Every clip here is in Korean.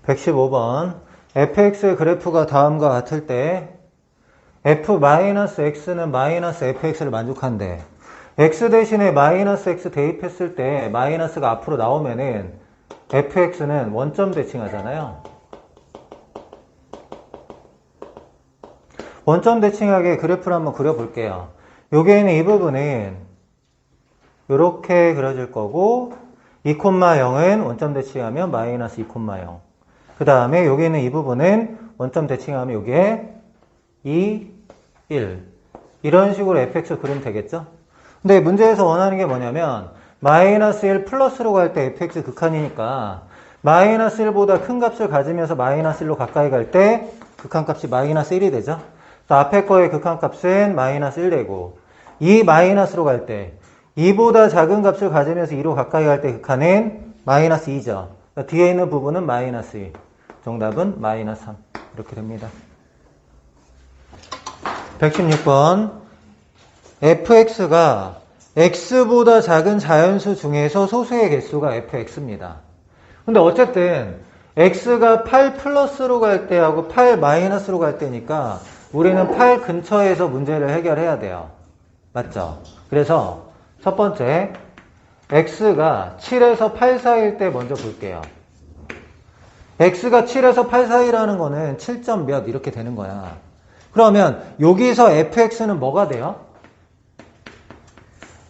115번 fx의 그래프가 다음과 같을 때 f-x는 마이너스 fx를 만족한대. x 대신에 마이너스 x 대입했을 때 마이너스가 앞으로 나오면은 fx는 원점 대칭하잖아요. 원점 대칭하게 그래프를 한번 그려볼게요. 여기에 있는 이 부분은 이렇게 그려질 거고 2,0은 원점 대칭하면 마이너스 2,0. 그 다음에 여기 있는 이 부분은 원점 대칭하면 여기에 2, 1 이런 식으로 fx 그리면 되겠죠? 근데 문제에서 원하는 게 뭐냐면 마이너스 1 플러스로 갈 때 fx 극한이니까 마이너스 1보다 큰 값을 가지면서 마이너스 1로 가까이 갈 때 극한값이 마이너스 1이 되죠? 앞에 거의 극한값은 마이너스 1 되고 이 마이너스로 갈 때 2보다 작은 값을 가지면서 2로 가까이 갈 때 극한은 마이너스 2죠. 그러니까 뒤에 있는 부분은 마이너스 2. 정답은 마이너스 3. 이렇게 됩니다. 116번 fx가 x보다 작은 자연수 중에서 소수의 개수가 fx입니다. 근데 어쨌든 x가 8 플러스로 갈 때하고 8 마이너스로 갈 때니까 우리는 8 근처에서 문제를 해결해야 돼요. 맞죠? 그래서 첫 번째 x가 7에서 8 사이일 때 먼저 볼게요. x가 7에서 8 사이라는 거는 7점 몇 이렇게 되는 거야. 그러면 여기서 fx는 뭐가 돼요?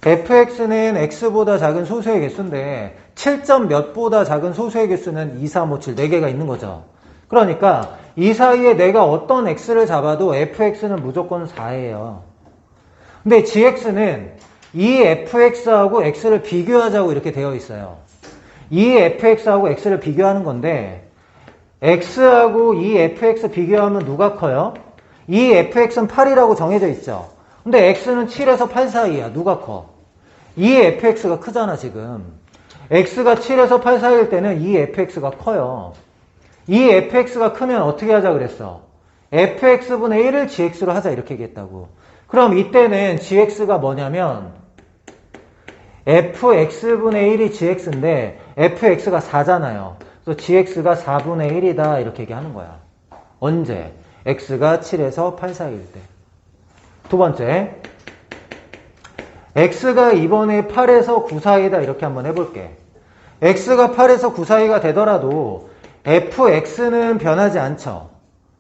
fx는 x보다 작은 소수의 개수인데 7점 몇보다 작은 소수의 개수는 2, 3, 5, 7, 4개가 있는 거죠. 그러니까 이 사이에 내가 어떤 x를 잡아도 fx는 무조건 4예요. 근데 gx는 이 fx하고 x를 비교하자고 이렇게 되어 있어요. 이 fx하고 x를 비교하는 건데 x하고 이 fx 비교하면 누가 커요? 이 fx는 8이라고 정해져 있죠. 근데 x는 7에서 8 사이야. 누가 커? 이 fx가 크잖아 지금. x가 7에서 8 사이일 때는 이 fx가 커요. 이 fx가 크면 어떻게 하자 그랬어? fx분의 1을 gx로 하자 이렇게 얘기했다고. 그럼 이때는 gx가 뭐냐면 fx분의 1이 gx인데 fx가 4잖아요. 그래서 gx가 4분의 1이다 이렇게 얘기하는 거야. 언제? x가 7에서 8 사이일 때. 두 번째 x가 이번에 8에서 9 사이다 이렇게 한번 해볼게. x가 8에서 9 사이가 되더라도 fx는 변하지 않죠.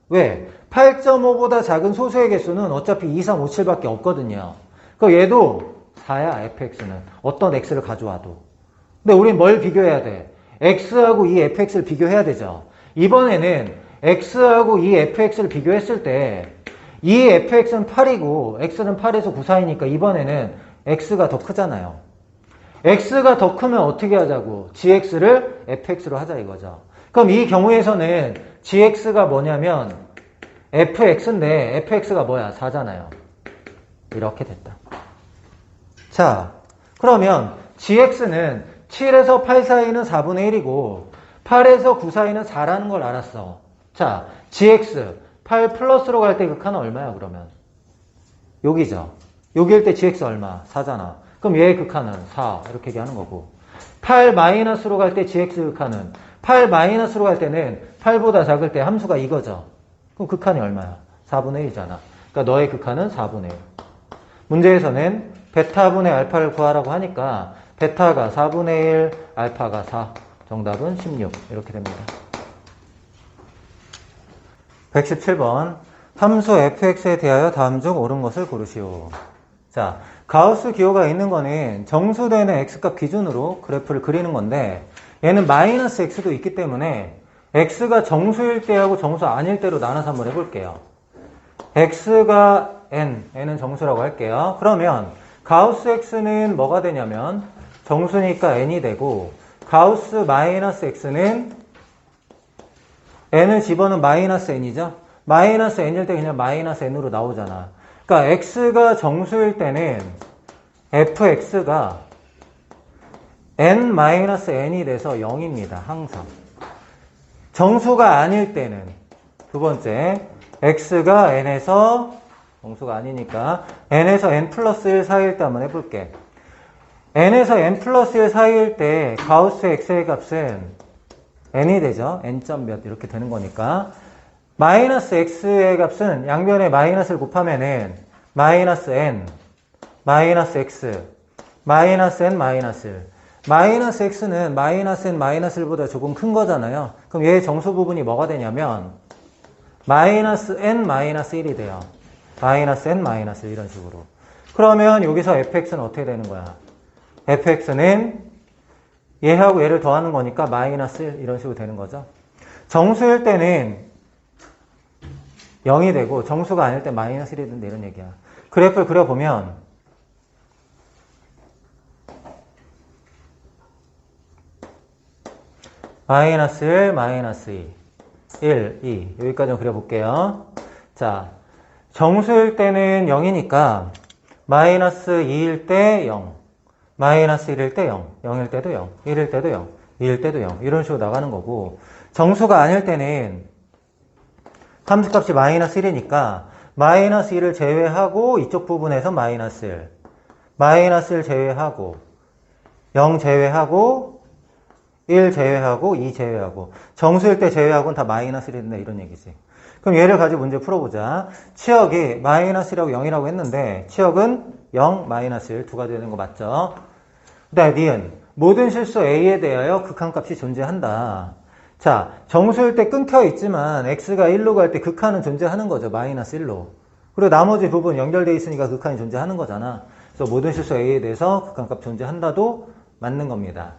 왜? 8.5보다 작은 소수의 개수는 어차피 2, 3, 5, 7밖에 없거든요. 그럼 얘도 4야 fx는. 어떤 x를 가져와도. 근데 우린 뭘 비교해야 돼? x하고 이 fx를 비교해야 되죠. 이번에는 x하고 이 fx를 비교했을 때 이 fx는 8이고 x는 8에서 9 사이니까 이번에는 x가 더 크잖아요. x가 더 크면 어떻게 하자고? gx를 fx로 하자 이거죠. 그럼 이 경우에서는 gx가 뭐냐면 fx인데 fx가 뭐야? 4잖아요. 이렇게 됐다. 자, 그러면 gx는 7에서 8 사이는 4분의 1이고 8에서 9 사이는 4라는 걸 알았어. 자, gx 8 플러스로 갈 때 극한은 얼마야 그러면? 여기죠. 여기일 때 gx 얼마? 4잖아. 그럼 얘의 극한은 4 이렇게 얘기하는 거고 8 마이너스로 갈 때 gx 극한은 8 마이너스로 갈 때는 8보다 작을 때 함수가 이거죠. 그럼 극한이 얼마야? 4분의 1이잖아. 그러니까 너의 극한은 4분의 1. 문제에서는 베타분의 알파를 구하라고 하니까 베타가 4분의 1, 알파가 4. 정답은 16. 이렇게 됩니다. 117번 함수 fx에 대하여 다음 중 옳은 것을 고르시오. 자, 가우스 기호가 있는 거는 정수되는 x값 기준으로 그래프를 그리는 건데 얘는 마이너스 x도 있기 때문에 x가 정수일 때하고 정수 아닐 때로 나눠서 한번 해볼게요. x가 n은 정수라고 할게요. 그러면 가우스 x는 뭐가 되냐면 정수니까 n이 되고 가우스 마이너스 x는 n을 집어넣으면 마이너스 n이죠. 마이너스 n일 때 그냥 마이너스 n으로 나오잖아. 그러니까 x가 정수일 때는 fx가 n-n이 돼서 0입니다. 항상. 정수가 아닐 때는 두 번째 x가 n에서 정수가 아니니까 n에서 n 플러스 1 사이일 때 한번 해볼게. n에서 n 플러스 1 사이일 때 가우스 x의 값은 n이 되죠. n 점 몇 이렇게 되는 거니까 마이너스 x의 값은 양변에 마이너스를 곱하면은 마이너스 n, 마이너스 x, 마이너스 n, 마이너스 1. 마이너스 x는 마이너스 n, 마이너스 1보다 조금 큰 거잖아요. 그럼 얘의 정수 부분이 뭐가 되냐면 마이너스 n, 마이너스 1이 돼요. 마이너스 n, 마이너스 1 이런 식으로. 그러면 여기서 fx는 어떻게 되는 거야? fx는 얘하고 얘를 더하는 거니까 마이너스 1 이런 식으로 되는 거죠. 정수일 때는 0이 되고 정수가 아닐 때 마이너스 1이 된다 이런 얘기야. 그래프를 그려보면 마이너스 1, 마이너스 2, 1, 2 여기까지 그려볼게요. 자, 정수일 때는 0이니까 마이너스 2일 때 0, 마이너스 1일 때 0, 0일 때도 0, 1일 때도 0, 2일 때도 0 이런 식으로 나가는 거고 정수가 아닐 때는 함수값이 마이너스 1이니까 마이너스 1을 제외하고 이쪽 부분에서 마이너스 1, 마이너스 1 제외하고 0 제외하고 1 제외하고 2 제외하고 정수일 때 제외하고는 다 마이너스 1이 된다 이런 얘기지. 그럼 얘를 가지고 문제 풀어보자. 치역이 마이너스 1하고 0이라고 했는데 치역은 0, 마이너스 1 두 가지 되는 거 맞죠? 그 다음에 니은 모든 실수 A에 대하여 극한값이 존재한다. 자, 정수일 때 끊겨 있지만 x가 1로 갈 때 극한은 존재하는 거죠. 마이너스 1로. 그리고 나머지 부분 연결되어 있으니까 극한이 존재하는 거잖아. 그래서 모든 실수 A에 대해서 극한값 존재한다도 맞는 겁니다.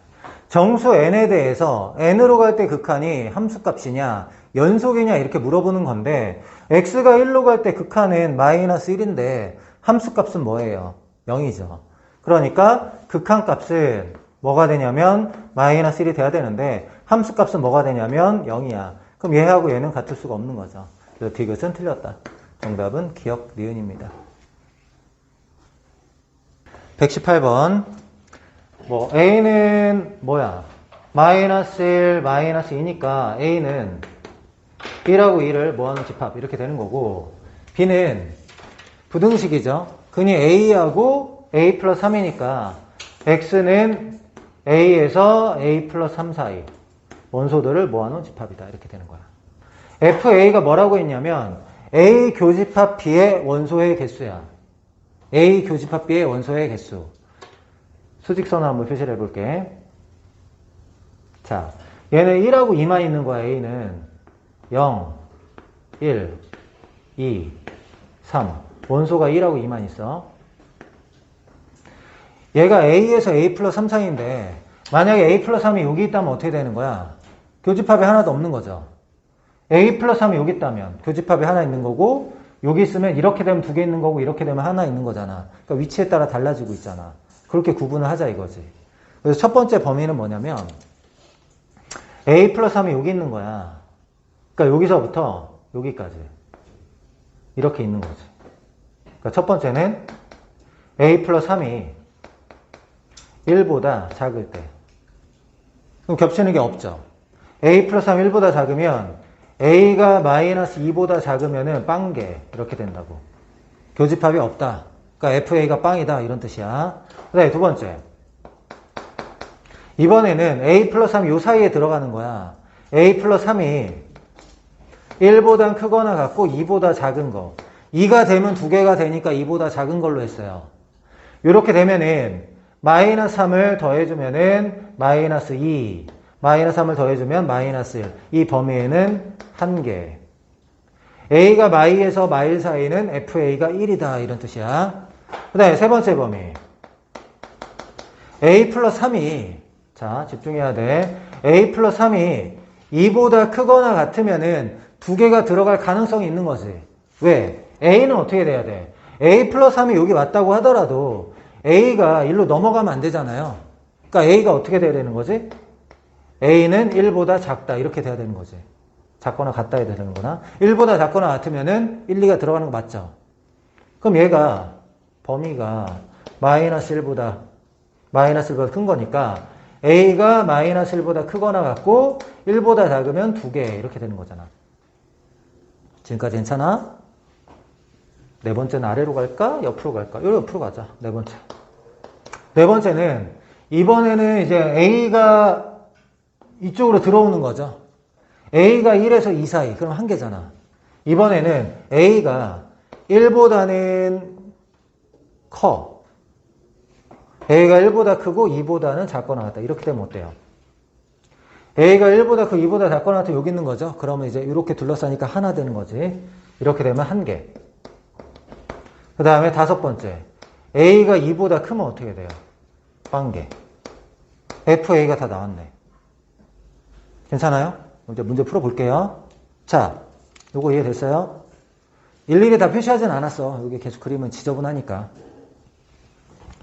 정수 n에 대해서 n으로 갈 때 극한이 함수값이냐 연속이냐 이렇게 물어보는 건데 x가 1로 갈 때 극한은 마이너스 1인데 함수값은 뭐예요? 0이죠. 그러니까 극한값은 뭐가 되냐면 마이너스 1이 돼야 되는데 함수값은 뭐가 되냐면 0이야. 그럼 얘하고 얘는 같을 수가 없는 거죠. 그래서 디귿은 틀렸다. 정답은 기역 니은입니다. 118번 뭐 A는 뭐야? 마이너스 1, 마이너스 2니까 A는 1하고 2를 뭐하는 집합 이렇게 되는 거고 B는 부등식이죠. 근이 A하고 A 플러스 3이니까 X는 A에서 A 플러스 3 사이 원소들을 모아놓은 집합이다 이렇게 되는 거야. FA가 뭐라고 했냐면 A 교집합 B의 원소의 개수야. A 교집합 B의 원소의 개수. 수직선을 한번 표시를 해볼게. 자, 얘는 1하고 2만 있는 거야. A는 0, 1, 2, 3 원소가 1하고 2만 있어. 얘가 A에서 A 플러스 3 사이인데 만약에 A 플러스 3이 여기 있다면 어떻게 되는 거야? 교집합이 하나도 없는 거죠. A 플러스 3이 여기 있다면 교집합이 하나 있는 거고 여기 있으면 이렇게 되면 두 개 있는 거고 이렇게 되면 하나 있는 거잖아. 그러니까 위치에 따라 달라지고 있잖아. 그렇게 구분을 하자 이거지. 그래서 첫 번째 범위는 뭐냐면 A 플러스 3이 여기 있는 거야. 그러니까 여기서부터 여기까지 이렇게 있는 거지. 그러니까 첫 번째는 A 플러스 3이 1보다 작을 때. 그럼 겹치는 게 없죠. A 플러스 3 1보다 작으면 A가 마이너스 2보다 작으면은 빵개 이렇게 된다고. 교집합이 없다. 그러니까 FA가 빵이다 이런 뜻이야. 그 다음에 두 번째. 이번에는 A 플러스 3이 요 사이에 들어가는 거야. A 플러스 3이 1보다 크거나 같고 2보다 작은 거. 2가 되면 두 개가 되니까 2보다 작은 걸로 했어요. 이렇게 되면은 마이너스 3을 더해주면은 마이너스 2. 마이너스 3을 더해주면 마이너스 1. 이 범위에는 한 개. A가 마이에서 마일 사이는 FA가 1이다. 이런 뜻이야. 그 다음에 세 번째 범위. A 플러스 3이, 자, 집중해야 돼. A 플러스 3이 2보다 크거나 같으면은 두 개가 들어갈 가능성이 있는 거지. 왜? A는 어떻게 돼야 돼? A 플러스 3이 여기 왔다고 하더라도 A가 1로 넘어가면 안 되잖아요. 그러니까 A가 어떻게 돼야 되는 거지? A는 1보다 작다. 이렇게 돼야 되는 거지. 작거나 같다 해야 되는구나. 1보다 작거나 같으면은 1, 2가 들어가는 거 맞죠? 그럼 얘가 범위가 마이너스 1보다 큰 거니까 A가 마이너스 1보다 크거나 같고 1보다 작으면 2개 이렇게 되는 거잖아. 지금까지 괜찮아? 네 번째는 아래로 갈까? 옆으로 갈까? 옆으로 가자. 네 번째. 네 번째는 이번에는 이제 A가 이쪽으로 들어오는 거죠. A가 1에서 2 사이. 그럼 한 개잖아. 이번에는 A가 1보다는 커. A가 1보다 크고 2보다는 작거나 같다. 이렇게 되면 어때요? A가 1보다 크고 2보다 작거나 같으면 여기 있는 거죠. 그러면 이제 이렇게 둘러싸니까 하나 되는 거지. 이렇게 되면 한 개. 그 다음에 다섯 번째. A가 2보다 크면 어떻게 돼요? 한 개. FA가 다 나왔네. 괜찮아요? 이제 문제 풀어볼게요. 자, 요거 이해됐어요? 일일이 다 표시하진 않았어. 여기 계속 그림은 지저분하니까.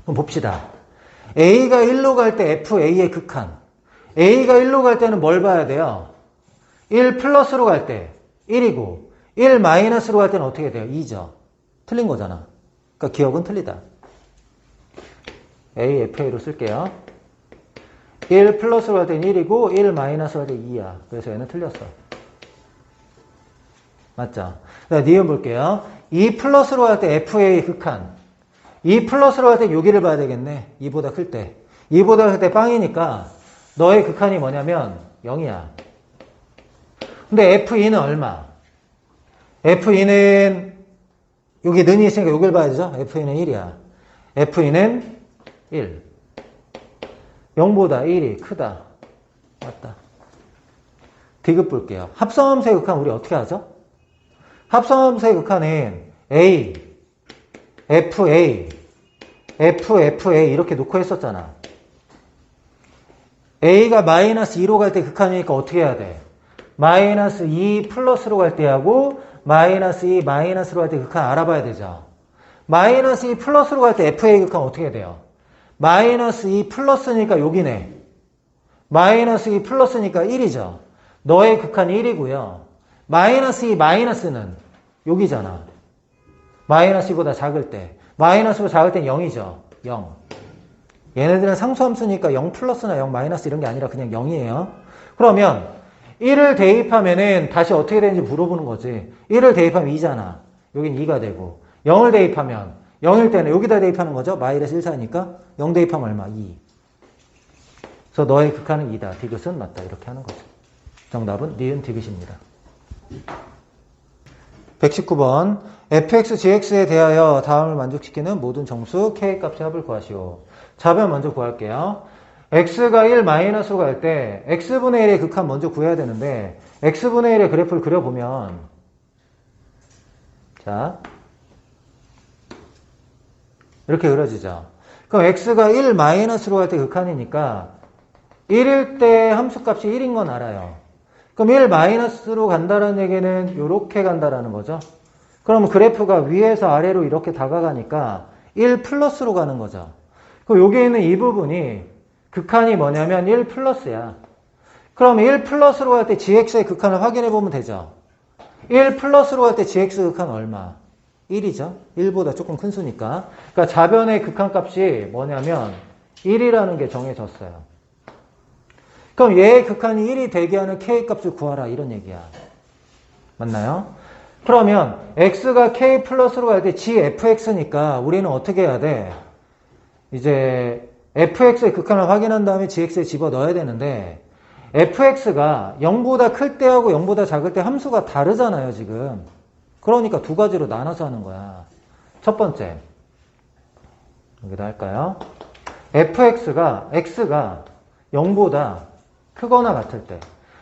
그럼 봅시다. A가 1로 갈 때 FA의 극한. A가 1로 갈 때는 뭘 봐야 돼요? 1 플러스로 갈 때 1이고 1 마이너스로 갈 때는 어떻게 돼요? 2죠. 틀린 거잖아. 그러니까 기억은 틀리다. A, FA로 쓸게요. 1 플러스로 갈 때는 1이고 1 마이너스로 갈 때 2야. 그래서 얘는 틀렸어. 맞죠? 니은 볼게요. 2 플러스로 갈 때 FA 극한. 2 플러스로 갈 때 여기를 봐야 되겠네. 2보다 클 때. 2보다 클 때 빵이니까 너의 극한이 뭐냐면 0이야. 근데 F2는 얼마? F2는 여기 는이 있으니까 여기를 봐야 되죠? F2는 1이야. F2는 1. 0보다 1이 크다. 맞다. 디귿 볼게요. 합성함수의 극한 우리 어떻게 하죠? 합성함수의 극한은 A, FA, FFA 이렇게 놓고 했었잖아. A가 마이너스 2로 갈 때 극한이니까 어떻게 해야 돼? 마이너스 2 플러스로 갈 때 하고 마이너스 2 마이너스로 갈 때 극한 알아봐야 되죠. 마이너스 2 플러스로 갈 때 FA 극한 어떻게 돼요? 마이너스 2 플러스니까 여기네. 마이너스 2 플러스니까 1이죠. 너의 극한이 1이고요. 마이너스 2 마이너스는 여기잖아. 마이너스 2보다 작을 때. 마이너스보다 작을 땐 0이죠. 0. 얘네들은 상수함수니까 0 플러스나 0 마이너스 이런 게 아니라 그냥 0이에요. 그러면 1을 대입하면은 다시 어떻게 되는지 물어보는 거지. 1을 대입하면 2잖아. 여긴 2가 되고 0을 대입하면 0일 때는 여기다 대입하는 거죠. 마이너스 1 사니까 0 대입하면 얼마? 2. 그래서 너의 극한은 2다. 디귿은 맞다. 이렇게 하는 거죠. 정답은 니은 디귿입니다. 119번 fx, gx에 대하여 다음을 만족시키는 모든 정수 k값의 합을 구하시오. 답을 먼저 구할게요. x가 1 마이너스로 갈 때 x분의 1의 극한 먼저 구해야 되는데 x분의 1의 그래프를 그려보면 자 이렇게 그려지죠. 그럼 x가 1 마이너스로 갈 때 극한이니까 1일 때 함수값이 1인 건 알아요. 그럼 1 마이너스로 간다는 얘기는 이렇게 간다라는 거죠. 그럼 그래프가 위에서 아래로 이렇게 다가가니까 1 플러스로 가는 거죠. 그럼 여기 있는 이 부분이 극한이 뭐냐면 1 플러스야. 그럼 1 플러스로 갈 때 gx의 극한을 확인해 보면 되죠. 1 플러스로 갈 때 gx 극한 얼마? 1이죠. 1보다 조금 큰 수니까. 그러니까 좌변의 극한값이 뭐냐면 1이라는 게 정해졌어요. 그럼 얘의 극한이 1이 되게 하는 k값을 구하라 이런 얘기야. 맞나요? 그러면 x가 k 플러스로 갈 때 gfx니까 우리는 어떻게 해야 돼? 이제 fx의 극한을 확인한 다음에 gx에 집어넣어야 되는데 fx가 0보다 클 때하고 0보다 작을 때 함수가 다르잖아요 지금. 그러니까 두 가지로 나눠서 하는 거야. 첫 번째 여기다 할까요? x가 0보다 크거나 같을 때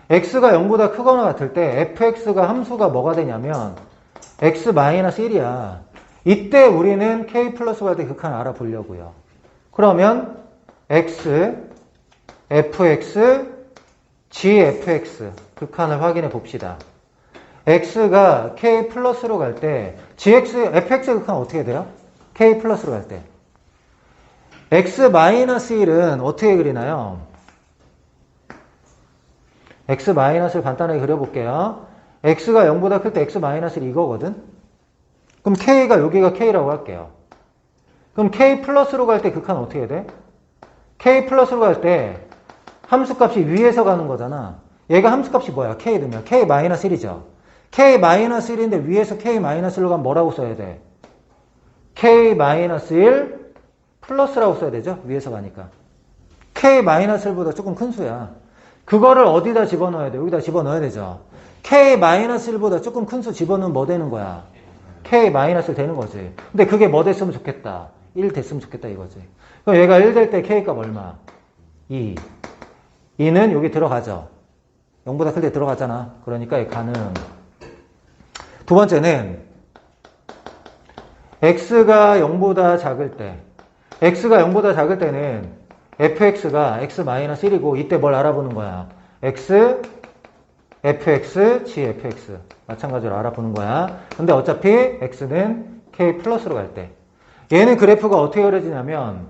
x가 0보다 크거나 같을 때 fx가 함수가 뭐가 되냐면 x-1이야. 이때 우리는 k 플러스 갈 때 극한 알아보려고요. 그러면 x, fx, gfx 극한을 확인해 봅시다. x가 k 플러스로 갈 때 fx의 극한 어떻게 돼요? k 플러스로 갈 때 x-1은 어떻게 그리나요? x-를 간단하게 그려볼게요. x가 0보다 클 때 x-1 이거거든? 그럼 k가 여기가 k라고 할게요. 그럼 k 플러스로 갈 때 극한 어떻게 돼? k 플러스로 갈 때 함수값이 위에서 가는 거잖아. 얘가 함수값이 뭐야? k 넣으면 k-1이죠. k-1인데 위에서 k-1로 가면 뭐라고 써야 돼? k-1 플러스라고 써야 되죠? 위에서 가니까. k-1보다 조금 큰 수야. 그거를 어디다 집어넣어야 돼? 여기다 집어넣어야 되죠. K-1보다 조금 큰 수 집어넣으면 뭐 되는 거야? K-1 되는 거지. 근데 그게 뭐 됐으면 좋겠다? 1 됐으면 좋겠다 이거지. 그럼 얘가 1 될 때 K값 얼마? 2. 2는 여기 들어가죠. 0보다 클 때 들어가잖아. 그러니까 얘 가능. 두 번째는 X가 0보다 작을 때, X가 0보다 작을 때는 fx가 x-1이고 이때 뭘 알아보는 거야? x, fx, gfx 마찬가지로 알아보는 거야. 근데 어차피 x는 k 플러스로 갈 때 얘는 그래프가 어떻게 그려지냐면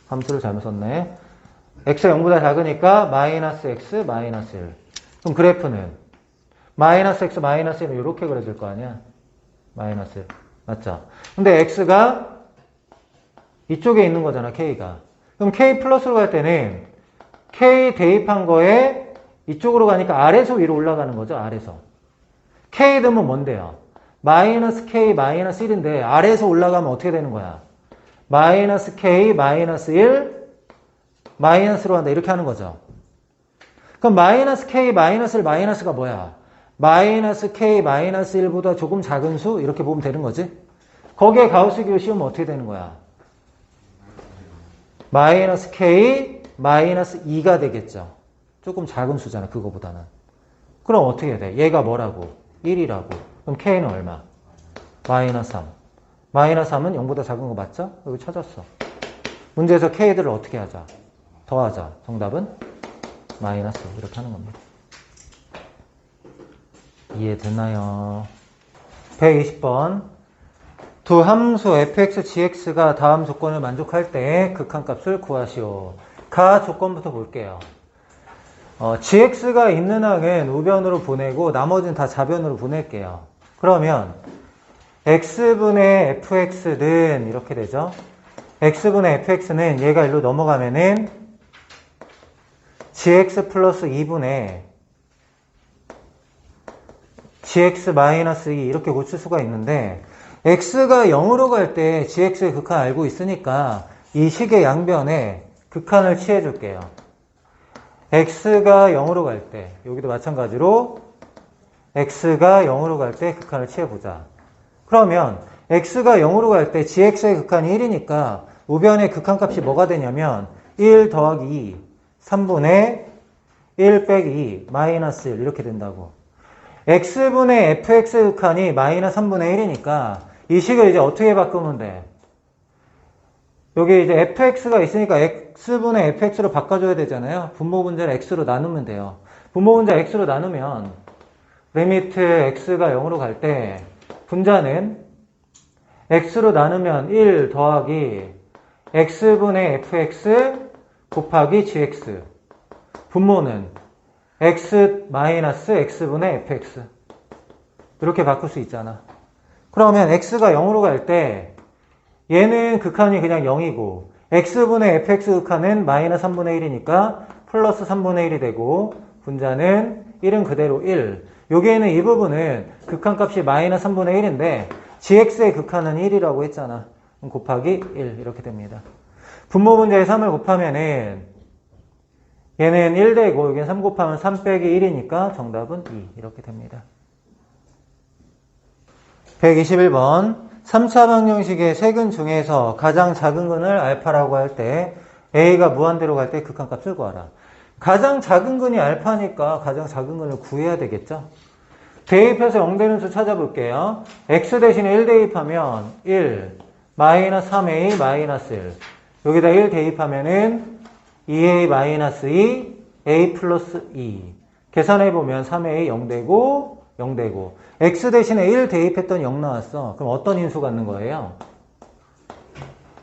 함수를 잘못 썼네. x가 0보다 작으니까 마이너스 x, 마이너스 1. 그럼 그래프는 마이너스 x, 마이너스 1은 이렇게 그려질 거 아니야? 마이너스 1. 맞죠? 근데 x가 이쪽에 있는 거잖아, K가. 그럼 K 플러스로 갈 때는 K 대입한 거에 이쪽으로 가니까 아래에서 위로 올라가는 거죠, 아래에서. K 넣으면 뭔데요? 마이너스 K 마이너스 1인데 아래에서 올라가면 어떻게 되는 거야? 마이너스 K 마이너스 1 마이너스로 한다. 이렇게 하는 거죠. 그럼 마이너스 K 마이너스 1 마이너스가 뭐야? 마이너스 K 마이너스 1보다 조금 작은 수? 이렇게 보면 되는 거지. 거기에 가우스 기호 씌우면 어떻게 되는 거야? 마이너스 K 마이너스 2가 되겠죠. 조금 작은 수잖아, 그거보다는. 그럼 어떻게 해야 돼? 얘가 뭐라고? 1이라고. 그럼 K는 얼마? 마이너스 3. 마이너스 3은 0보다 작은 거 맞죠? 여기 찾았어. 문제에서 K들을 어떻게 하자? 더하자. 정답은 마이너스. 이렇게 하는 겁니다. 이해됐나요? 120번. 두 함수 fx, gx가 다음 조건을 만족할 때 극한값을 구하시오. 가 조건부터 볼게요. gx가 있는 항은 우변으로 보내고 나머지는 다 좌변으로 보낼게요. 그러면 x분의 fx는 이렇게 되죠. x분의 fx는 얘가 일로 넘어가면은 gx 플러스 2분의 gx 마이너스 2 이렇게 고칠 수가 있는데 x가 0으로 갈 때 gx의 극한 알고 있으니까 이 식의 양변에 극한을 취해 줄게요. x가 0으로 갈 때 여기도 마찬가지로 x가 0으로 갈 때 극한을 취해 보자. 그러면 x가 0으로 갈 때 gx의 극한이 1이니까 우변의 극한값이 뭐가 되냐면 1 더하기 2 3분의 1 빼기 2 마이너스 1 이렇게 된다고. x분의 fx의 극한이 마이너스 3분의 1이니까 이 식을 이제 어떻게 바꾸면 돼? 여기 이제 fx가 있으니까 x분의 fx로 바꿔줘야 되잖아요. 분모분자를 x로 나누면 돼요. 분모분자 x로 나누면 리미트 x가 0으로 갈 때 분자는 x로 나누면 1 더하기 x분의 fx 곱하기 gx 분모는 x 마이너스 x분의 fx 이렇게 바꿀 수 있잖아. 그러면 x가 0으로 갈 때 얘는 극한이 그냥 0이고 x분의 fx 극한은 마이너스 3분의 1이니까 플러스 3분의 1이 되고 분자는 1은 그대로 1. 여기에는 이 부분은 극한값이 마이너스 3분의 1인데 gx의 극한은 1이라고 했잖아. 그럼 곱하기 1 이렇게 됩니다. 분모 분자에 3을 곱하면은 얘는 1 되고 여기는 3 곱하면 3 빼기 1이니까 정답은 2 이렇게 됩니다. 121번 3차 방정식의 세근 중에서 가장 작은 근을 알파라고 할 때 a가 무한대로 갈 때 극한값을 구하라. 가장 작은 근이 알파니까 가장 작은 근을 구해야 되겠죠. 대입해서 0 되는 수 찾아볼게요. x 대신에 1 대입하면 1 마이너스 3a 마이너스 1 여기다 1 대입하면은 2a 마이너스 2 a 플러스 2 계산해보면 3a 0 되고 0 되고 x 대신에 1 대입했더니 0 나왔어. 그럼 어떤 인수 갖는 거예요?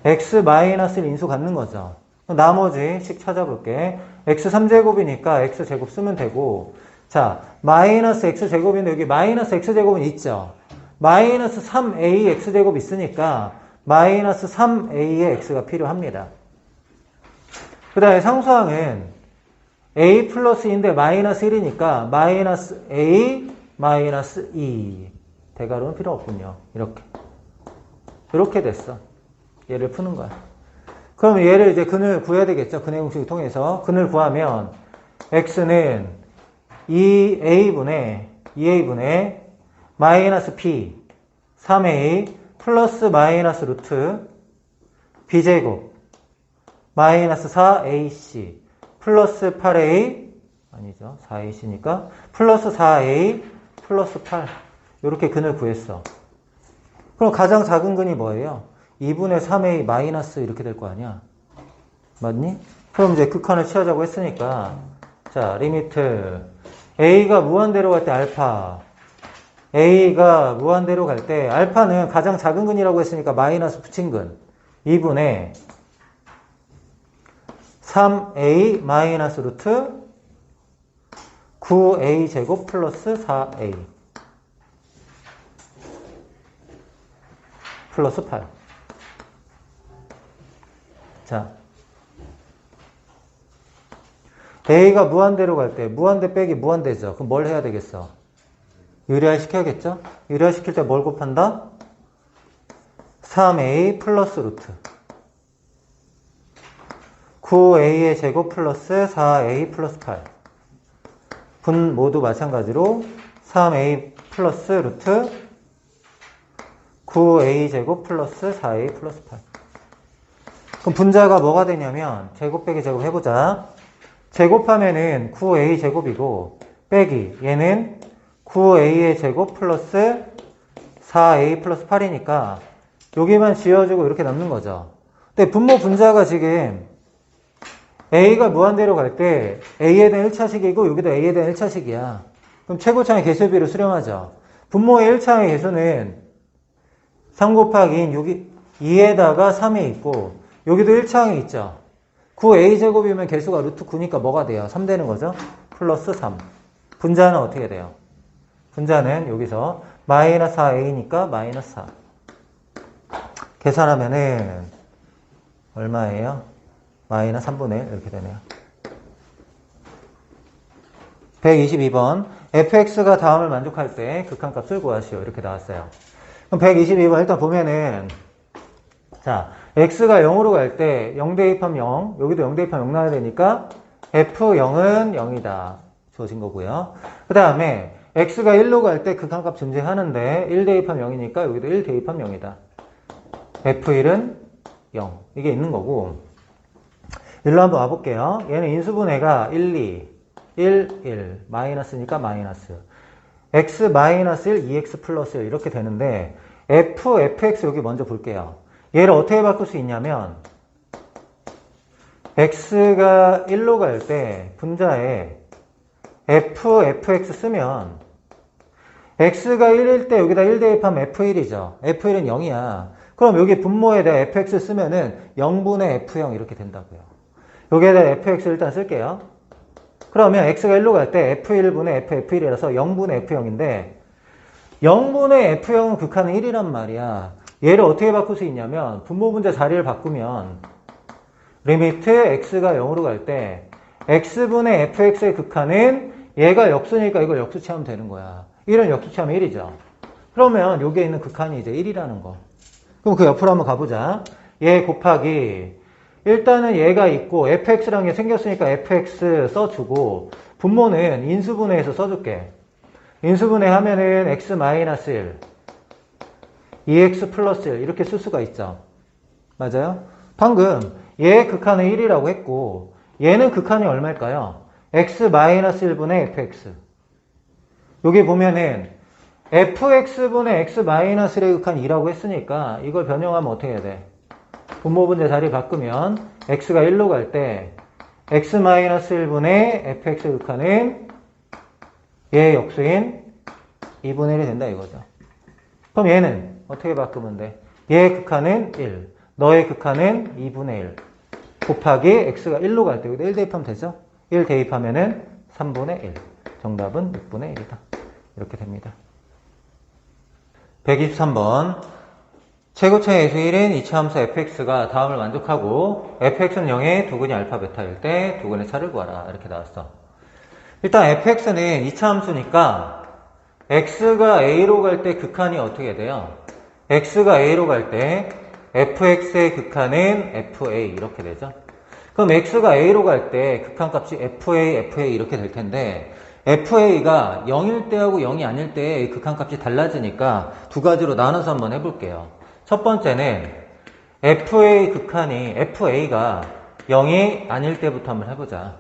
x 마이너스 1 인수 갖는 거죠. 나머지 식 찾아볼게. x 3제곱이니까 x제곱 쓰면 되고 자 마이너스 x제곱인데 여기 마이너스 x제곱은 있죠. 마이너스 3a x제곱 있으니까 마이너스 3a의 x가 필요합니다. 그 다음에 상수항은 a 플러스 2인데 마이너스 1이니까 마이너스 a 마이너스 2 대괄호는 필요 없군요. 이렇게 됐어. 얘를 푸는 거야. 그럼 얘를 이제 근을 구해야 되겠죠. 근의 공식을 통해서. 근을 구하면 x는 2a분의 마이너스 b 3a 플러스 마이너스 루트 b제곱 마이너스 4ac 플러스 8a 아니죠. 4ac니까 플러스 4a 플러스 8 이렇게 근을 구했어. 그럼 가장 작은 근이 뭐예요? 2분의 3a 마이너스 이렇게 될 거 아니야. 맞니? 그럼 이제 극한을 취하자고 했으니까 자 리미트 a가 무한대로 갈 때 알파 a가 무한대로 갈 때 알파는 가장 작은 근이라고 했으니까 마이너스 붙인 근 2분의 3a 마이너스 루트 9a 제곱 플러스 4a 플러스 8. 자, a가 무한대로 갈 때 무한대 빼기 무한대죠. 그럼 뭘 해야 되겠어? 유리화 시켜야겠죠? 유리화 시킬 때 뭘 곱한다? 3a 플러스 루트 9a의 제곱 플러스 4a 플러스 8. 분 모두 마찬가지로 3a 플러스 루트 9a 제곱 플러스 4a 플러스 8. 그럼 분자가 뭐가 되냐면 제곱 빼기 제곱 해보자. 제곱하면은 9a 제곱이고 빼기 얘는 9a의 제곱 플러스 4a 플러스 8이니까 여기만 지워주고 이렇게 남는 거죠. 근데 분모 분자가 지금 a가 무한대로 갈 때 a에 대한 1차식이고 여기도 a에 대한 1차식이야. 그럼 최고차의 개수비를 수렴하죠. 분모의 1차의 개수는 3 곱하기 2에다가 3이 있고 여기도 1차항이 있죠. 9a제곱이면 개수가 루트 9니까 뭐가 돼요? 3 되는 거죠. 플러스 3. 분자는 어떻게 돼요? 분자는 여기서 마이너스 4a니까 마이너스 4. 계산하면은 얼마예요? 마이너스 3분의 1 이렇게 되네요. 122번 fx가 다음을 만족할 때 극한값을 구하시오. 이렇게 나왔어요. 그럼 122번 일단 보면은 자 x가 0으로 갈 때 0 대입하면 0 여기도 0 대입하면 0 나와야 되니까 f0은 0이다. 주어진 거고요. 그 다음에 x가 1로 갈 때 극한값 존재하는데 1 대입하면 0이니까 여기도 1 대입하면 0이다. f1은 0 이게 있는 거고 일로 한번 와볼게요. 얘는 인수분해가 1, 2, 1, 1 마이너스니까 마이너스 x 마이너스 1, 2x 플러스 1 이렇게 되는데 fx 여기 먼저 볼게요. 얘를 어떻게 바꿀 수 있냐면 x가 1로 갈 때 분자에 fx 쓰면 x가 1일 때 여기다 1 대입하면 f1이죠. f1은 0이야. 그럼 여기 분모에 대해 fx 쓰면은 0분의 f0 이렇게 된다고요. 여기에다 fx 일단 쓸게요. 그러면 x가 1로 갈 때 f1분의 f1이라서 0분의 f0인데 0분의 f0은 극한은 1이란 말이야. 얘를 어떻게 바꿀 수 있냐면 분모 분자 자리를 바꾸면 리미트 x가 0으로 갈 때 x분의 fx의 극한은 얘가 역수니까 이걸 역수치하면 되는 거야. 1은 역수치하면 1이죠. 그러면 여기에 있는 극한이 이제 1이라는 거. 그럼 그 옆으로 한번 가보자. 얘 곱하기 일단은 얘가 있고 fx라는 게 생겼으니까 fx 써주고 분모는 인수분해해서 써줄게. 인수분해 하면은 x-1 2x 플러스 1 이렇게 쓸 수가 있죠. 맞아요? 방금 얘 극한은 1이라고 했고 얘는 극한이 얼마일까요? x-1분의 fx. 여기 보면은 fx분의 x-1의 극한이 2라고 했으니까 이걸 변형하면 어떻게 해야 돼? 분모분자 자리 바꾸면 x가 1로 갈 때 x-1분의 fx의 극한은 얘의 역수인 2분의 1이 된다 이거죠. 그럼 얘는 어떻게 바꾸면 돼? 얘의 극한은 1, 너의 극한은 2분의 1 곱하기 x가 1로 갈 때 여기다 1 대입하면 되죠? 1 대입하면은 3분의 1. 정답은 6분의 1이다. 이렇게 됩니다. 123번 최고차의 예수 1인 이차함수 fx가 다음을 만족하고 fx는 0의 두근이 알파 베타일 때 두근의 차를 구하라. 이렇게 나왔어. 일단 fx는 이차함수니까 x가 a로 갈 때 극한이 어떻게 돼요? x가 a로 갈 때 fx의 극한은 fa 이렇게 되죠. 그럼 x가 a로 갈 때 극한값이 fa 이렇게 될 텐데 fa가 0일 때하고 0이 아닐 때의 극한값이 달라지니까 두 가지로 나눠서 한번 해볼게요. 첫 번째는 fa 극한이 fa가 0이 아닐 때부터 한번 해보자.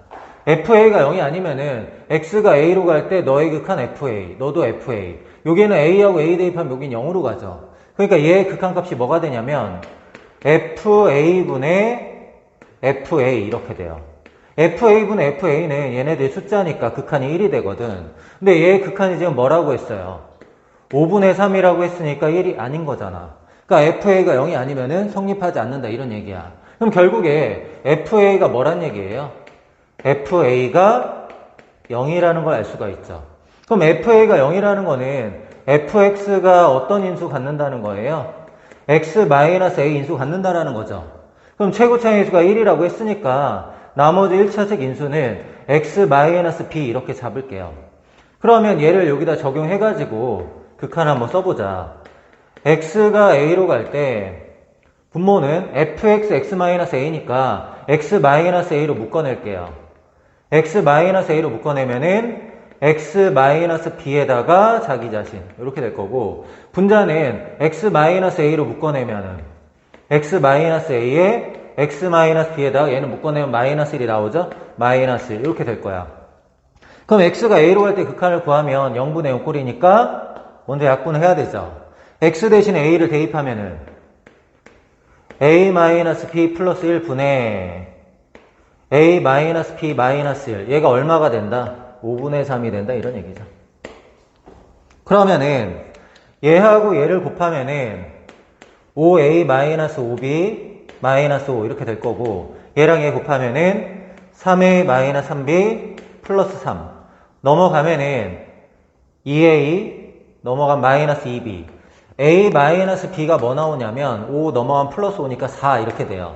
fa가 0이 아니면은 x가 a로 갈 때 너의 극한 fa, 너도 fa. 여기는 a하고 a 대입하면 여긴 0으로 가죠. 그러니까 얘의 극한값이 뭐가 되냐면 fa분의 fa 이렇게 돼요. fa분의 fa는 얘네들 숫자니까 극한이 1이 되거든. 근데 얘의 극한이 지금 뭐라고 했어요? 5분의 3이라고 했으니까 1이 아닌 거잖아. 그러니까 fa가 0이 아니면은 성립하지 않는다 이런 얘기야. 그럼 결국에 fa가 뭐란 얘기예요? fa가 0이라는 걸 알 수가 있죠. 그럼 fa가 0이라는 거는 fx가 어떤 인수 갖는다는 거예요? x-a 인수 갖는다라는 거죠. 그럼 최고차의 인수가 1이라고 했으니까 나머지 1차식 인수는 x-b 이렇게 잡을게요. 그러면 얘를 여기다 적용해가지고 극한 한번 써보자. x가 a로 갈 때 분모는 fx x-a니까 x-a로 묶어낼게요. x-a로 묶어내면은 x-b에다가 자기 자신 이렇게 될 거고 분자는 x-a로 묶어내면은 x-a에 x-b에다가 얘는 묶어내면 -1이 나오죠? -1 이렇게 될 거야. 그럼 x가 a로 갈 때 극한을 구하면 0분의 0꼴이니까 먼저 약분을 해야 되죠. x 대신에 a를 대입하면은 a-b 플러스 1분의 a-b-1 얘가 얼마가 된다? 5분의 3이 된다 이런 얘기죠. 그러면은 얘하고 얘를 곱하면은 5a-5b-5 이렇게 될 거고 얘랑 얘 곱하면은 3a-3b 플러스 3 넘어가면은 2a 넘어간 -2b a-b가 뭐 나오냐면 5 넘어간 플러스 5니까 4 이렇게 돼요.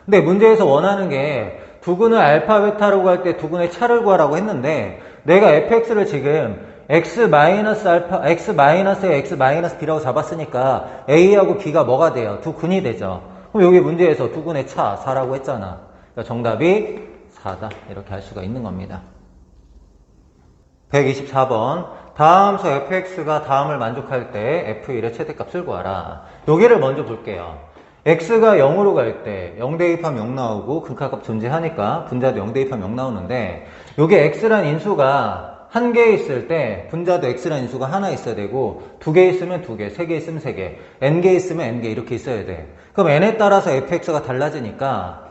근데 문제에서 원하는 게 두근을 알파 베타로 갈 때 두근의 차를 구하라고 했는데 내가 fx를 지금 x-알파, x-에 x-b라고 잡았으니까 a하고 b가 뭐가 돼요? 두근이 되죠. 그럼 여기 문제에서 두근의 차 4라고 했잖아. 그러니까 정답이 4다. 이렇게 할 수가 있는 겁니다. 124번 다함수 fx가 다음을 만족할 때 f1의 최대값을 구하라. 여기를 먼저 볼게요. x가 0으로 갈 때 0 대입하면 0 나오고 극한값 존재하니까 분자도 0 대입하면 0 나오는데 요게 x란 인수가 한 개 있을 때 분자도 x란 인수가 하나 있어야 되고 두 개 있으면 두 개, 세 개 있으면 세 개, n개 있으면 n개 이렇게 있어야 돼. 그럼 n에 따라서 fx가 달라지니까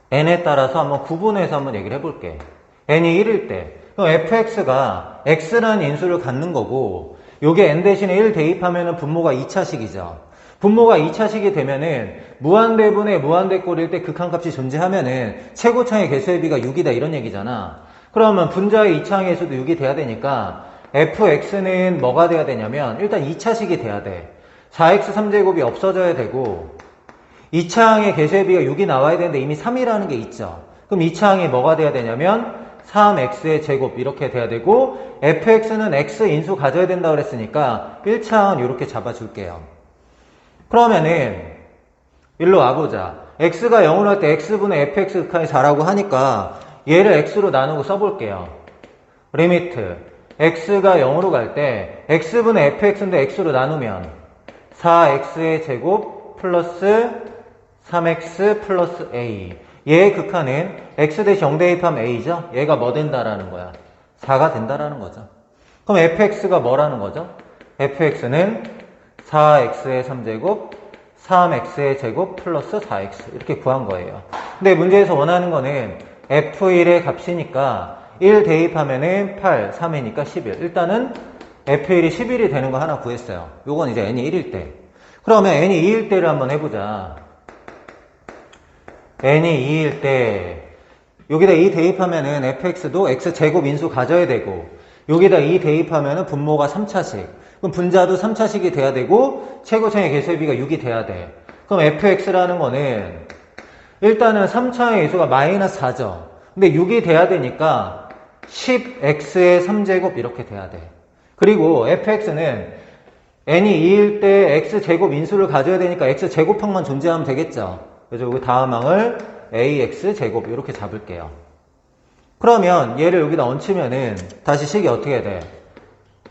n에 따라서 한번 구분해서 한번 얘기를 해볼게. n이 1일 때 그럼 fx가 x란 인수를 갖는 거고 요게 n 대신에 1 대입하면은 분모가 2차식이죠. 분모가 2차식이 되면은 무한대분의 무한대꼴일 때 극한값이 존재하면은 최고차의 개수의 비가 6이다 이런 얘기잖아. 그러면 분자의 2차항의 수도 6이 돼야 되니까 fx는 뭐가 돼야 되냐면 일단 2차식이 돼야 돼. 4x 3제곱이 없어져야 되고 2차항의 개수의 비가 6이 나와야 되는데 이미 3이라는 게 있죠. 그럼 2차항이 뭐가 돼야 되냐면 3x의 제곱 이렇게 돼야 되고 fx는 x 인수 가져야 된다 그랬으니까 1차항은 이렇게 잡아줄게요. 그러면은 일로 와보자. x가 0으로 할 때 x분의 fx 극한이 4라고 하니까 얘를 x로 나누고 써볼게요. 리미트 x가 0으로 갈 때 x분의 fx인데 x로 나누면 4x의 제곱 플러스 3x 플러스 a 얘의 극한은 x 대신 0 대입하면 a죠? 얘가 뭐 된다라는 거야? 4가 된다라는 거죠. 그럼 fx가 뭐라는 거죠? fx는 4x의 3제곱 3x의 제곱 플러스 4x 이렇게 구한 거예요. 근데 문제에서 원하는 거는 f1의 값이니까 1 대입하면은 8, 3이니까 11. 일단은 f1이 11이 되는 거 하나 구했어요. 요건 이제 n이 1일 때. 그러면 n이 2일 때를 한번 해보자. n이 2일 때 여기다 2 대입하면은 fx도 x제곱 인수 가져야 되고 여기다 2 대입하면은 분모가 3차식 그럼 분자도 3차식이 돼야 되고 최고차의 개수의 비가 6이 돼야 돼. 그럼 fx라는 거는 일단은 3차의 개수가 -4죠. 근데 6이 돼야 되니까 10x의 3제곱 이렇게 돼야 돼. 그리고 fx는 n이 2일 때 x제곱 인수를 가져야 되니까 x제곱항만 존재하면 되겠죠. 그래서 여기 다음 항을 ax제곱 이렇게 잡을게요. 그러면 얘를 여기다 얹히면은 다시 식이 어떻게 돼?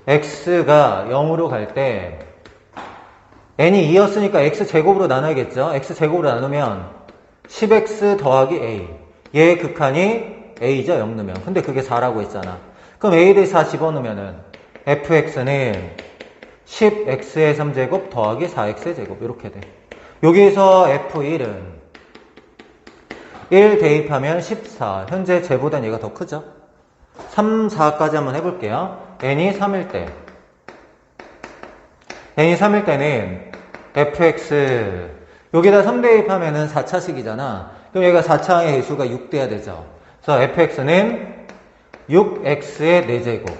x가 0으로 갈 때 n이 2였으니까 x제곱으로 나눠야겠죠. x제곱으로 나누면 10x 더하기 a. 얘의 극한이 a죠. 0 넣으면. 근데 그게 4라고 했잖아. 그럼 a 대신 4 집어넣으면은 fx는 10x의 3제곱 더하기 4x의 제곱 이렇게 돼. 여기서 f1은 1 대입하면 14. 현재 쟤보단 얘가 더 크죠? 3, 4까지 한번 해볼게요. n이 3일 때. n이 3일 때는 fx 여기다 3 대입하면은 4차식이잖아. 그럼 얘가 4차항의 개수가 6 돼야 되죠. 그래서 fx는 6x의 4제곱.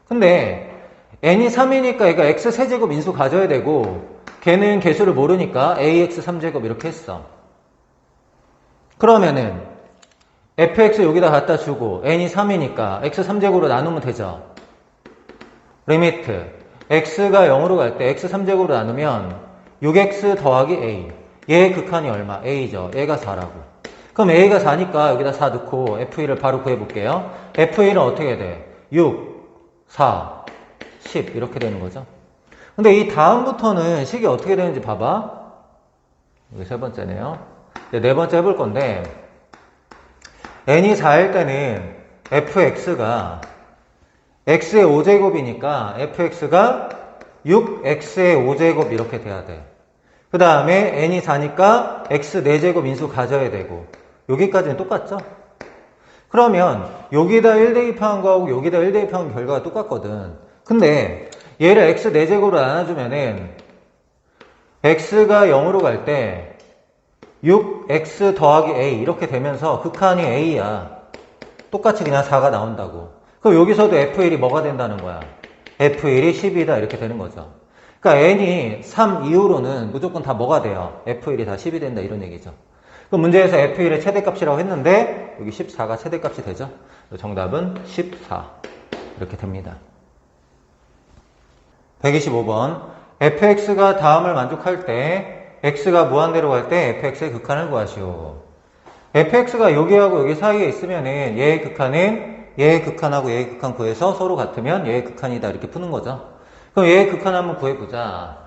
근데 n이 3이니까 얘가 x 세제곱 인수 가져야 되고 걔는 개수를 모르니까 ax 3제곱 이렇게 했어. 그러면은 fx 여기다 갖다 주고 n이 3이니까 x 3제곱으로 나누면 되죠. 리미트 x가 0으로 갈 때 x 3제곱으로 나누면 6x 더하기 a. 얘의 극한이 얼마? a죠. 얘가 4라고. 그럼 a가 4니까 여기다 4 넣고 f1을 바로 구해볼게요. f1은 어떻게 돼? 6, 4, 10 이렇게 되는 거죠. 근데 이 다음부터는 식이 어떻게 되는지 봐봐. 여기 세 번째네요. 이제 네 번째 해볼 건데 n이 4일 때는 fx가 x의 5제곱이니까 fx가 6x의 5제곱 이렇게 돼야 돼. 그 다음에 n이 4니까 x 4제곱 인수 가져야 되고 여기까지는 똑같죠? 그러면 여기다 1 대입한 거하고 여기다 1 대입한 결과가 똑같거든. 근데 얘를 x 4제곱으로 나눠주면은 x가 0으로 갈 때 6x 더하기 a 이렇게 되면서 극한이 a야. 똑같이 그냥 4가 나온다고. 그럼 여기서도 f1이 뭐가 된다는 거야? f1이 10이다 이렇게 되는 거죠. 그러니까 n이 3 이후로는 무조건 다 뭐가 돼요? f1이 다 10이 된다 이런 얘기죠. 그럼 문제에서 f1의 최대값이라고 했는데 여기 14가 최대값이 되죠. 정답은 14 이렇게 됩니다. 125번 fx가 다음을 만족할 때 x가 무한대로 갈 때 fx의 극한을 구하시오. fx가 여기하고 여기 사이에 있으면은 얘의 극한은 얘의 극한하고 얘의 극한 구해서 서로 같으면 얘의 극한이다 이렇게 푸는 거죠. 그럼 얘의 극한 한번 구해보자.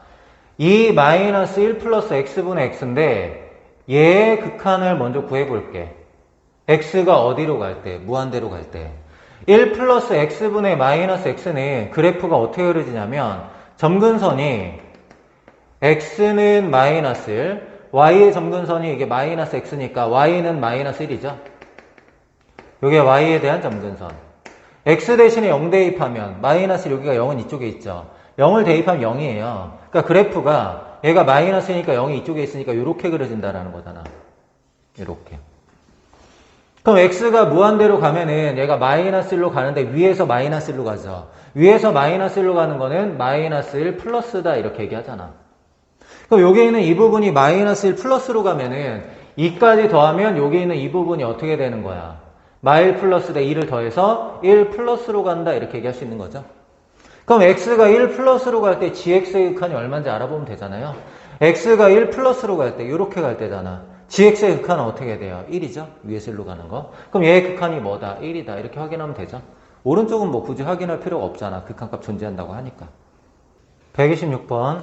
2 마이너스 1 플러스 x분의 x인데 얘의 극한을 먼저 구해볼게. x가 어디로 갈 때? 무한대로 갈 때. 1 플러스 x분의 마이너스 x는 그래프가 어떻게 그려지냐면 점근선이 x는 마이너스 1, y의 점근선이 이게 마이너스 x니까 y는 마이너스 1이죠. 이게 y에 대한 점근선. x 대신에 0 대입하면 마이너스 여기가 0은 이쪽에 있죠. 0을 대입하면 0이에요. 그러니까 그래프가 얘가 마이너스니까 0이 이쪽에 있으니까 이렇게 그려진다라는 거잖아. 이렇게. 그럼 x가 무한대로 가면은 얘가 마이너스 1로 가는데 위에서 마이너스 1로 가죠. 위에서 마이너스 1로 가는 거는 마이너스 1 플러스다 이렇게 얘기하잖아. 그럼 여기 있는 이 부분이 마이너스 1 플러스로 가면은 2까지 더하면 여기 있는 이 부분이 어떻게 되는 거야? 마1 플러스 대 2를 더해서 1 플러스로 간다 이렇게 얘기할 수 있는 거죠. 그럼 x가 1 플러스로 갈 때 gx의 극한이 얼마인지 알아보면 되잖아요. x가 1 플러스로 갈 때 이렇게 갈 때잖아. gx의 극한은 어떻게 돼요? 1이죠. 위에서 1로 가는 거. 그럼 얘의 극한이 뭐다? 1이다. 이렇게 확인하면 되죠. 오른쪽은 뭐 굳이 확인할 필요가 없잖아. 극한값 존재한다고 하니까. 126번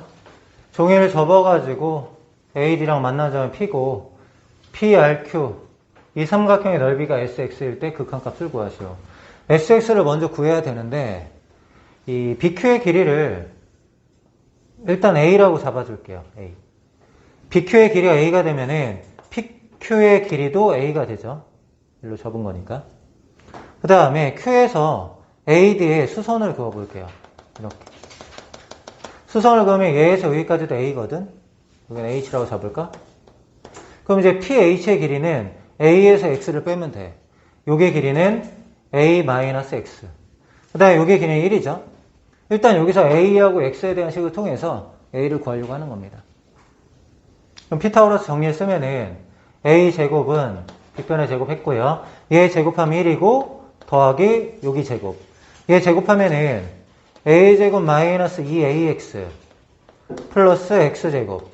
종이를 접어가지고 AD랑 만난 점을 P고 PRQ 이 삼각형의 넓이가 SX일 때 극한값을 구하시오. SX를 먼저 구해야 되는데 이 BQ의 길이를 일단 A라고 잡아줄게요. A. BQ의 길이가 A가 되면은 PQ의 길이도 A가 되죠. 일로 접은 거니까. 그 다음에 Q에서 AD에 수선을 그어볼게요. 이렇게. 수선을 그으면 얘에서 여기까지도 A거든? 여기는 H라고 잡을까? 그럼 이제 PH의 길이는 A에서 X를 빼면 돼. 요게 길이는 A-X. 그 다음에 요게 길이는 1이죠. 일단 여기서 A하고 X에 대한 식을 통해서 A를 구하려고 하는 겁니다. 그럼 피타고라스 정리를 쓰면은 A 제곱은 빗변의 제곱 했고요. 얘 제곱하면 1이고 더하기 여기 제곱. 얘 제곱하면은 A 제곱 마이너스 2AX 플러스 x제곱.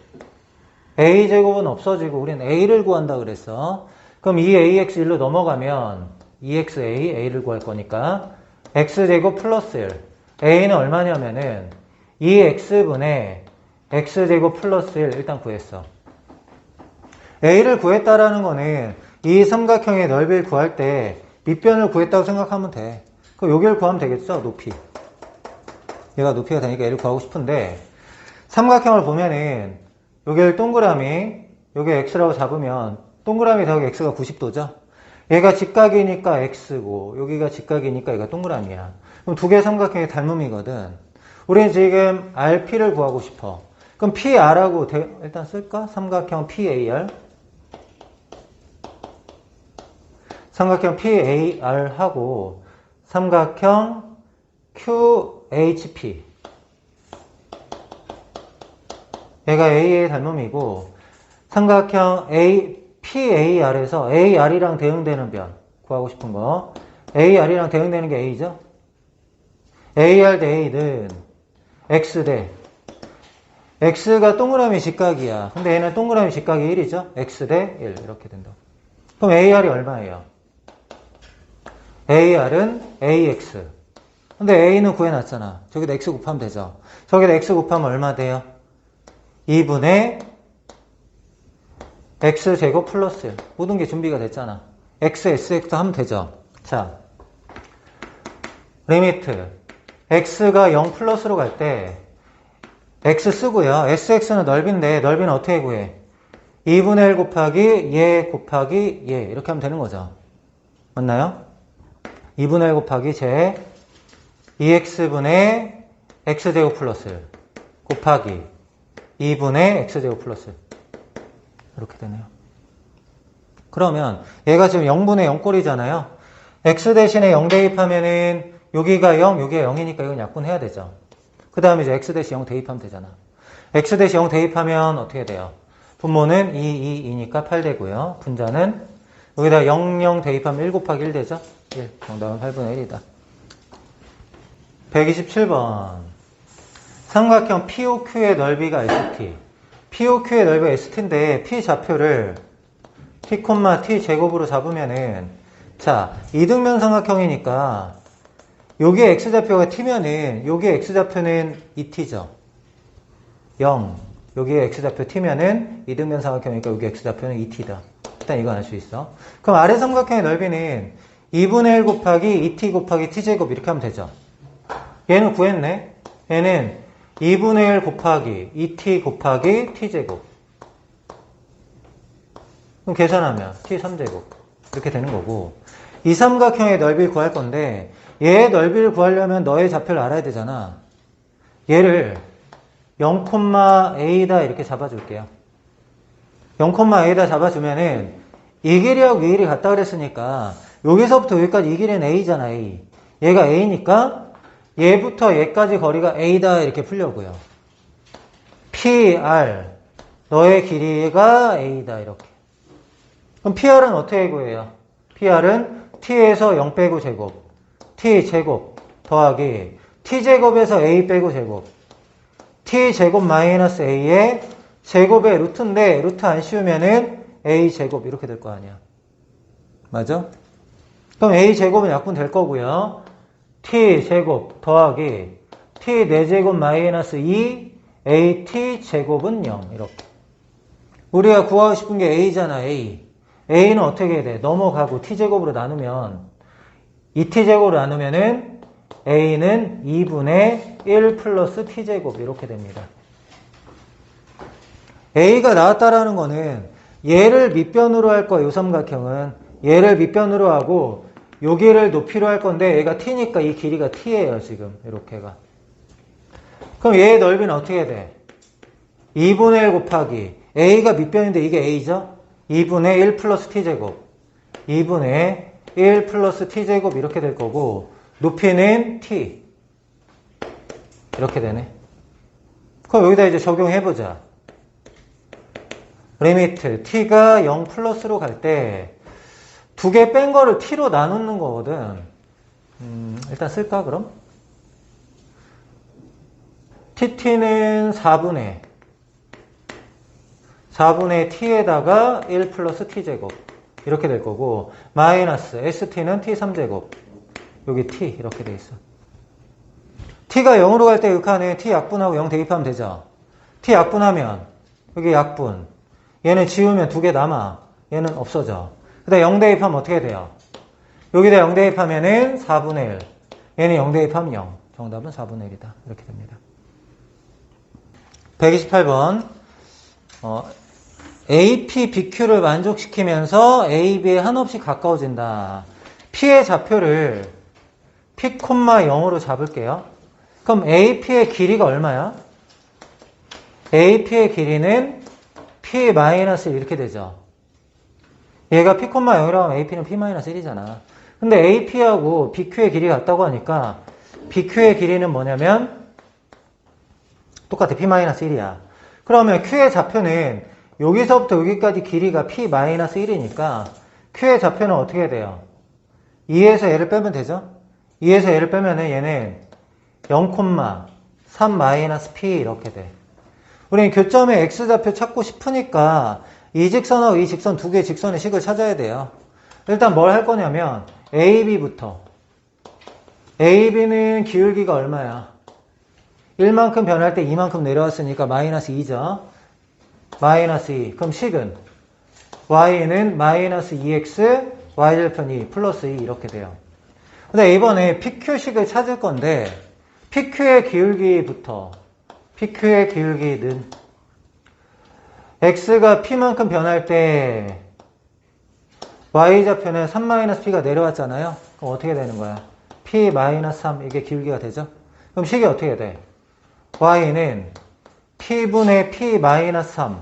a제곱은 없어지고 우린 a를 구한다 그랬어. 그럼 이 ax 1로 넘어가면 2xa, a를 구할 거니까 x제곱 플러스 1. a는 얼마냐면은 2x분의 x제곱 플러스 1 일단 구했어. a를 구했다라는 거는 이 삼각형의 넓이를 구할 때 밑변을 구했다고 생각하면 돼. 그럼 여기를 구하면 되겠죠? 높이. 얘가 높이가 되니까 얘를 구하고 싶은데 삼각형을 보면은 여기를 동그라미, 여기 x라고 잡으면 동그라미 더하기 x가 90도죠? 얘가 직각이니까 x고 여기가 직각이니까 얘가 동그라미야. 그럼 두 개의 삼각형의 닮음이거든. 우리는 지금 RP를 구하고 싶어. 그럼 PR하고 일단 쓸까? 삼각형 PAR. 삼각형 PAR하고 삼각형 QHP. 얘가 A의 닮음이고 삼각형 PAR에서 AR이랑 대응되는 변 구하고 싶은 거. AR이랑 대응되는 게 A죠? AR 대 A는 X 대 X가 동그라미 직각이야. 근데 얘는 동그라미 직각이 1이죠? X 대 1 이렇게 된다. 그럼 AR이 얼마예요? AR은 AX. 근데 A는 구해놨잖아. 저기다 X 곱하면 되죠. 저기다 X 곱하면 얼마 돼요? 2분의 X제곱 플러스 1. 모든 게 준비가 됐잖아. X, SX 하면 되죠. 자, 리미트. X가 0 플러스로 갈 때 X 쓰고요. SX는 넓이인데 넓이는 어떻게 구해? 2분의 1 곱하기 얘 곱하기 얘 이렇게 하면 되는 거죠. 맞나요? 2분의 1 곱하기 제 2x분의 x제곱 플러스 1 곱하기 2분의 x제곱 플러스 1 이렇게 되네요. 그러면 얘가 지금 0분의 0꼴이잖아요. x 대신에 0 대입하면은 여기가 0, 여기가 0이니까 이건 약분해야 되죠. 그 다음에 이제 x 대신 0 대입하면 되잖아. x 대신 0 대입하면 어떻게 돼요? 분모는 2니까 8 되고요. 분자는 여기다 0, 0 대입하면 1 곱하기 1 되죠? 1. 정답은 8분의 1이다. 127번. 삼각형 POQ의 넓이가 ST. POQ의 넓이가 ST인데 P 좌표를 T, T 제곱으로 잡으면은 자, 이등변 삼각형이니까 여기에 X좌표가 T면은 여기에 X좌표는 2T죠. 0. 여기에 X좌표 T면은 이등변 삼각형이니까 여기 X좌표는 2T다. 일단 이거 알 수 있어. 그럼 아래 삼각형의 넓이는 2분의 1 곱하기 2T 곱하기 T제곱 이렇게 하면 되죠. 얘는 구했네. 얘는 2분의 1 곱하기 2T 곱하기 T제곱. 그럼 계산하면 T 3제곱 이렇게 되는 거고 이 삼각형의 넓이를 구할 건데 얘의 넓이를 구하려면 너의 좌표를 알아야 되잖아. 얘를 0,A다 이렇게 잡아줄게요. 0,A다 잡아주면은 이 길이하고 이 길이 같다 그랬으니까 여기서부터 여기까지 이 길이는 A잖아. A. 얘가 A니까 얘부터 얘까지 거리가 A다 이렇게 풀려고요. PR 너의 길이가 A다 이렇게. 그럼 PR은 어떻게 구해요? PR은 T에서 0 빼고 제곱 T제곱 더하기 T제곱에서 A 빼고 제곱 T제곱 마이너스 A의 제곱의 루트인데 루트 안 씌우면은 A제곱 이렇게 될 거 아니야. 맞아? 그럼 A제곱은 약분 될 거고요. T제곱 더하기 T 4제곱 마이너스 2 AT제곱은 0 이렇게. 우리가 구하고 싶은 게 A잖아. A는 어떻게 해야 돼? 넘어가고 T제곱으로 나누면 2T제곱으로 나누면은 A는 2분의 1 플러스 T제곱 이렇게 됩니다. A가 나왔다라는 거는 얘를 밑변으로 할 거야. 이 삼각형은 얘를 밑변으로 하고 여기를 높이로 할 건데 얘가 T니까 이 길이가 T예요. 지금 이렇게가. 그럼 얘의 넓이는 어떻게 돼? 2분의 1 곱하기 A가 밑변인데 이게 A죠? 2분의 1 플러스 T제곱 2분의 1 플러스 T제곱 이렇게 될 거고 높이는 T 이렇게 되네. 그럼 여기다 이제 적용해보자. 리미트 T가 0 플러스로 갈 때 두 개 뺀 거를 T로 나누는 거거든. 일단 쓸까 그럼? TT는 4분의 t에다가 1 플러스 t제곱 이렇게 될 거고 마이너스 ST는 t3제곱 여기 t 이렇게 돼 있어. t가 0으로 갈 때 극한에 t 약분하고 0 대입하면 되죠. t 약분하면 여기 약분 얘는 지우면 2개 남아 얘는 없어져. 그 다음에 0 대입하면 어떻게 돼요? 여기다 0 대입하면은 4분의 1 얘는 0 대입하면 0 정답은 4분의 1이다 이렇게 됩니다. 128번 AP, BQ를 만족시키면서 A, B에 한없이 가까워진다. P의 좌표를 P, 0으로 잡을게요. 그럼 AP의 길이가 얼마야? AP의 길이는 P-1 이렇게 되죠. 얘가 P, 0이라고 하면 AP는 P-1이잖아. 근데 AP하고 BQ의 길이가 같다고 하니까 BQ의 길이는 뭐냐면 똑같아. P-1이야. 그러면 Q의 좌표는 여기서부터 여기까지 길이가 P-1이니까 Q의 좌표는 어떻게 돼요? 2에서 얘를 빼면 되죠? 2에서 얘를 빼면은 얘는 0,3-P 이렇게 돼. 우리는 교점의 X좌표 찾고 싶으니까 이 직선하고 이 직선 두 개의 직선의 식을 찾아야 돼요. 일단 뭘 할 거냐면 AB부터 AB는 기울기가 얼마야? 1만큼 변할 때 2만큼 내려왔으니까 마이너스 2죠. 마이너스 2. 그럼 식은 y는 마이너스 2x y절편 2 플러스 2 이렇게 돼요. 근데 이번에 PQ식을 찾을 건데 PQ의 기울기부터 PQ의 기울기는 x가 p만큼 변할 때 y좌표는 3-p가 내려왔잖아요. 그럼 어떻게 되는 거야? p-3 이게 기울기가 되죠? 그럼 식이 어떻게 돼? y는 p분의 p-3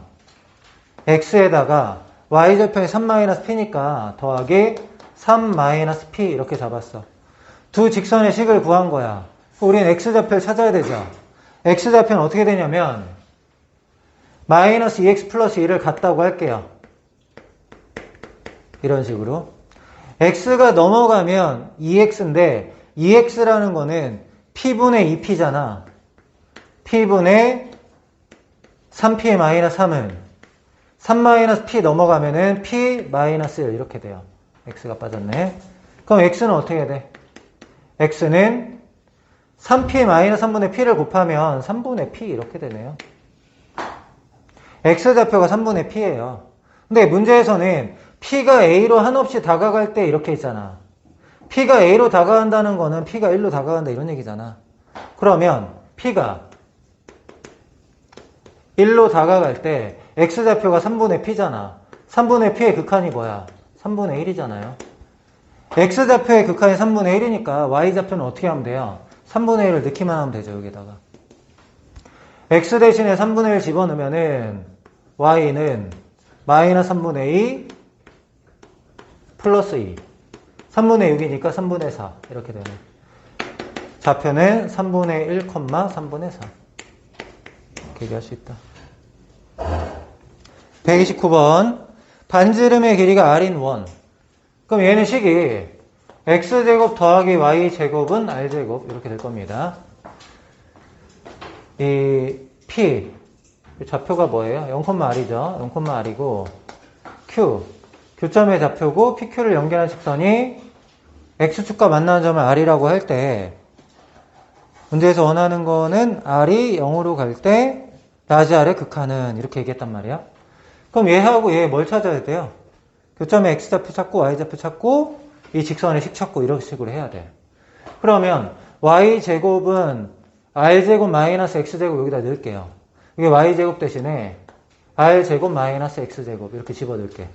x에다가 y좌표에 3-p니까 더하기 3-p 이렇게 잡았어. 두 직선의 식을 구한 거야. 우리는 x좌표를 찾아야 되죠. x좌표는 어떻게 되냐면 마이너스 2x 플러스 1을 같다고 할게요. 이런 식으로 x가 넘어가면 2x인데 2x라는 거는 p분의 2p잖아. p분의 3p-3은 3-p 넘어가면은 p-1 이렇게 돼요. x가 빠졌네. 그럼 x는 어떻게 돼? x는 3p-3분의 p를 곱하면 3분의 p 이렇게 되네요. x좌표가 3분의 p예요. 근데 문제에서는 p가 a로 한없이 다가갈 때 이렇게 있잖아. p가 a로 다가간다는 거는 p가 1로 다가간다 이런 얘기잖아. 그러면 p가 1로 다가갈 때 x좌표가 3분의 p잖아. 3분의 p의 극한이 뭐야? 3분의 1이잖아요. x좌표의 극한이 3분의 1이니까 y좌표는 어떻게 하면 돼요? 3분의 1을 넣기만 하면 되죠. 여기다가 x 대신에 3분의 1 집어넣으면은 y는 마이너스 3분의 2 플러스 2 3분의 6이니까 3분의 4 이렇게 되네. 좌표는 3분의 1, 3분의 4 이렇게 얘기할 수 있다. 129번 반지름의 길이가 r인 원. 그럼 얘는 식이 x제곱 더하기 y제곱은 r제곱 이렇게 될 겁니다. 이 p 좌표가 뭐예요? 0,r이죠. 0,r이고 q 교점의 좌표고 pq를 연결한 직선이 x축과 만나는 점을 r이라고 할 때 문제에서 원하는 거는 r이 0으로 갈 때 라지 r의 극한은 이렇게 얘기했단 말이야. 그럼 얘하고 얘 뭘 찾아야 돼요? 교점의 x좌표 찾고 y좌표 찾고 이 직선의 식 찾고 이런 식으로 해야 돼. 그러면 y제곱은 r제곱 마이너스 x제곱 여기다 넣을게요. 이게 y제곱 대신에 r제곱 마이너스 x제곱 이렇게 집어넣을게.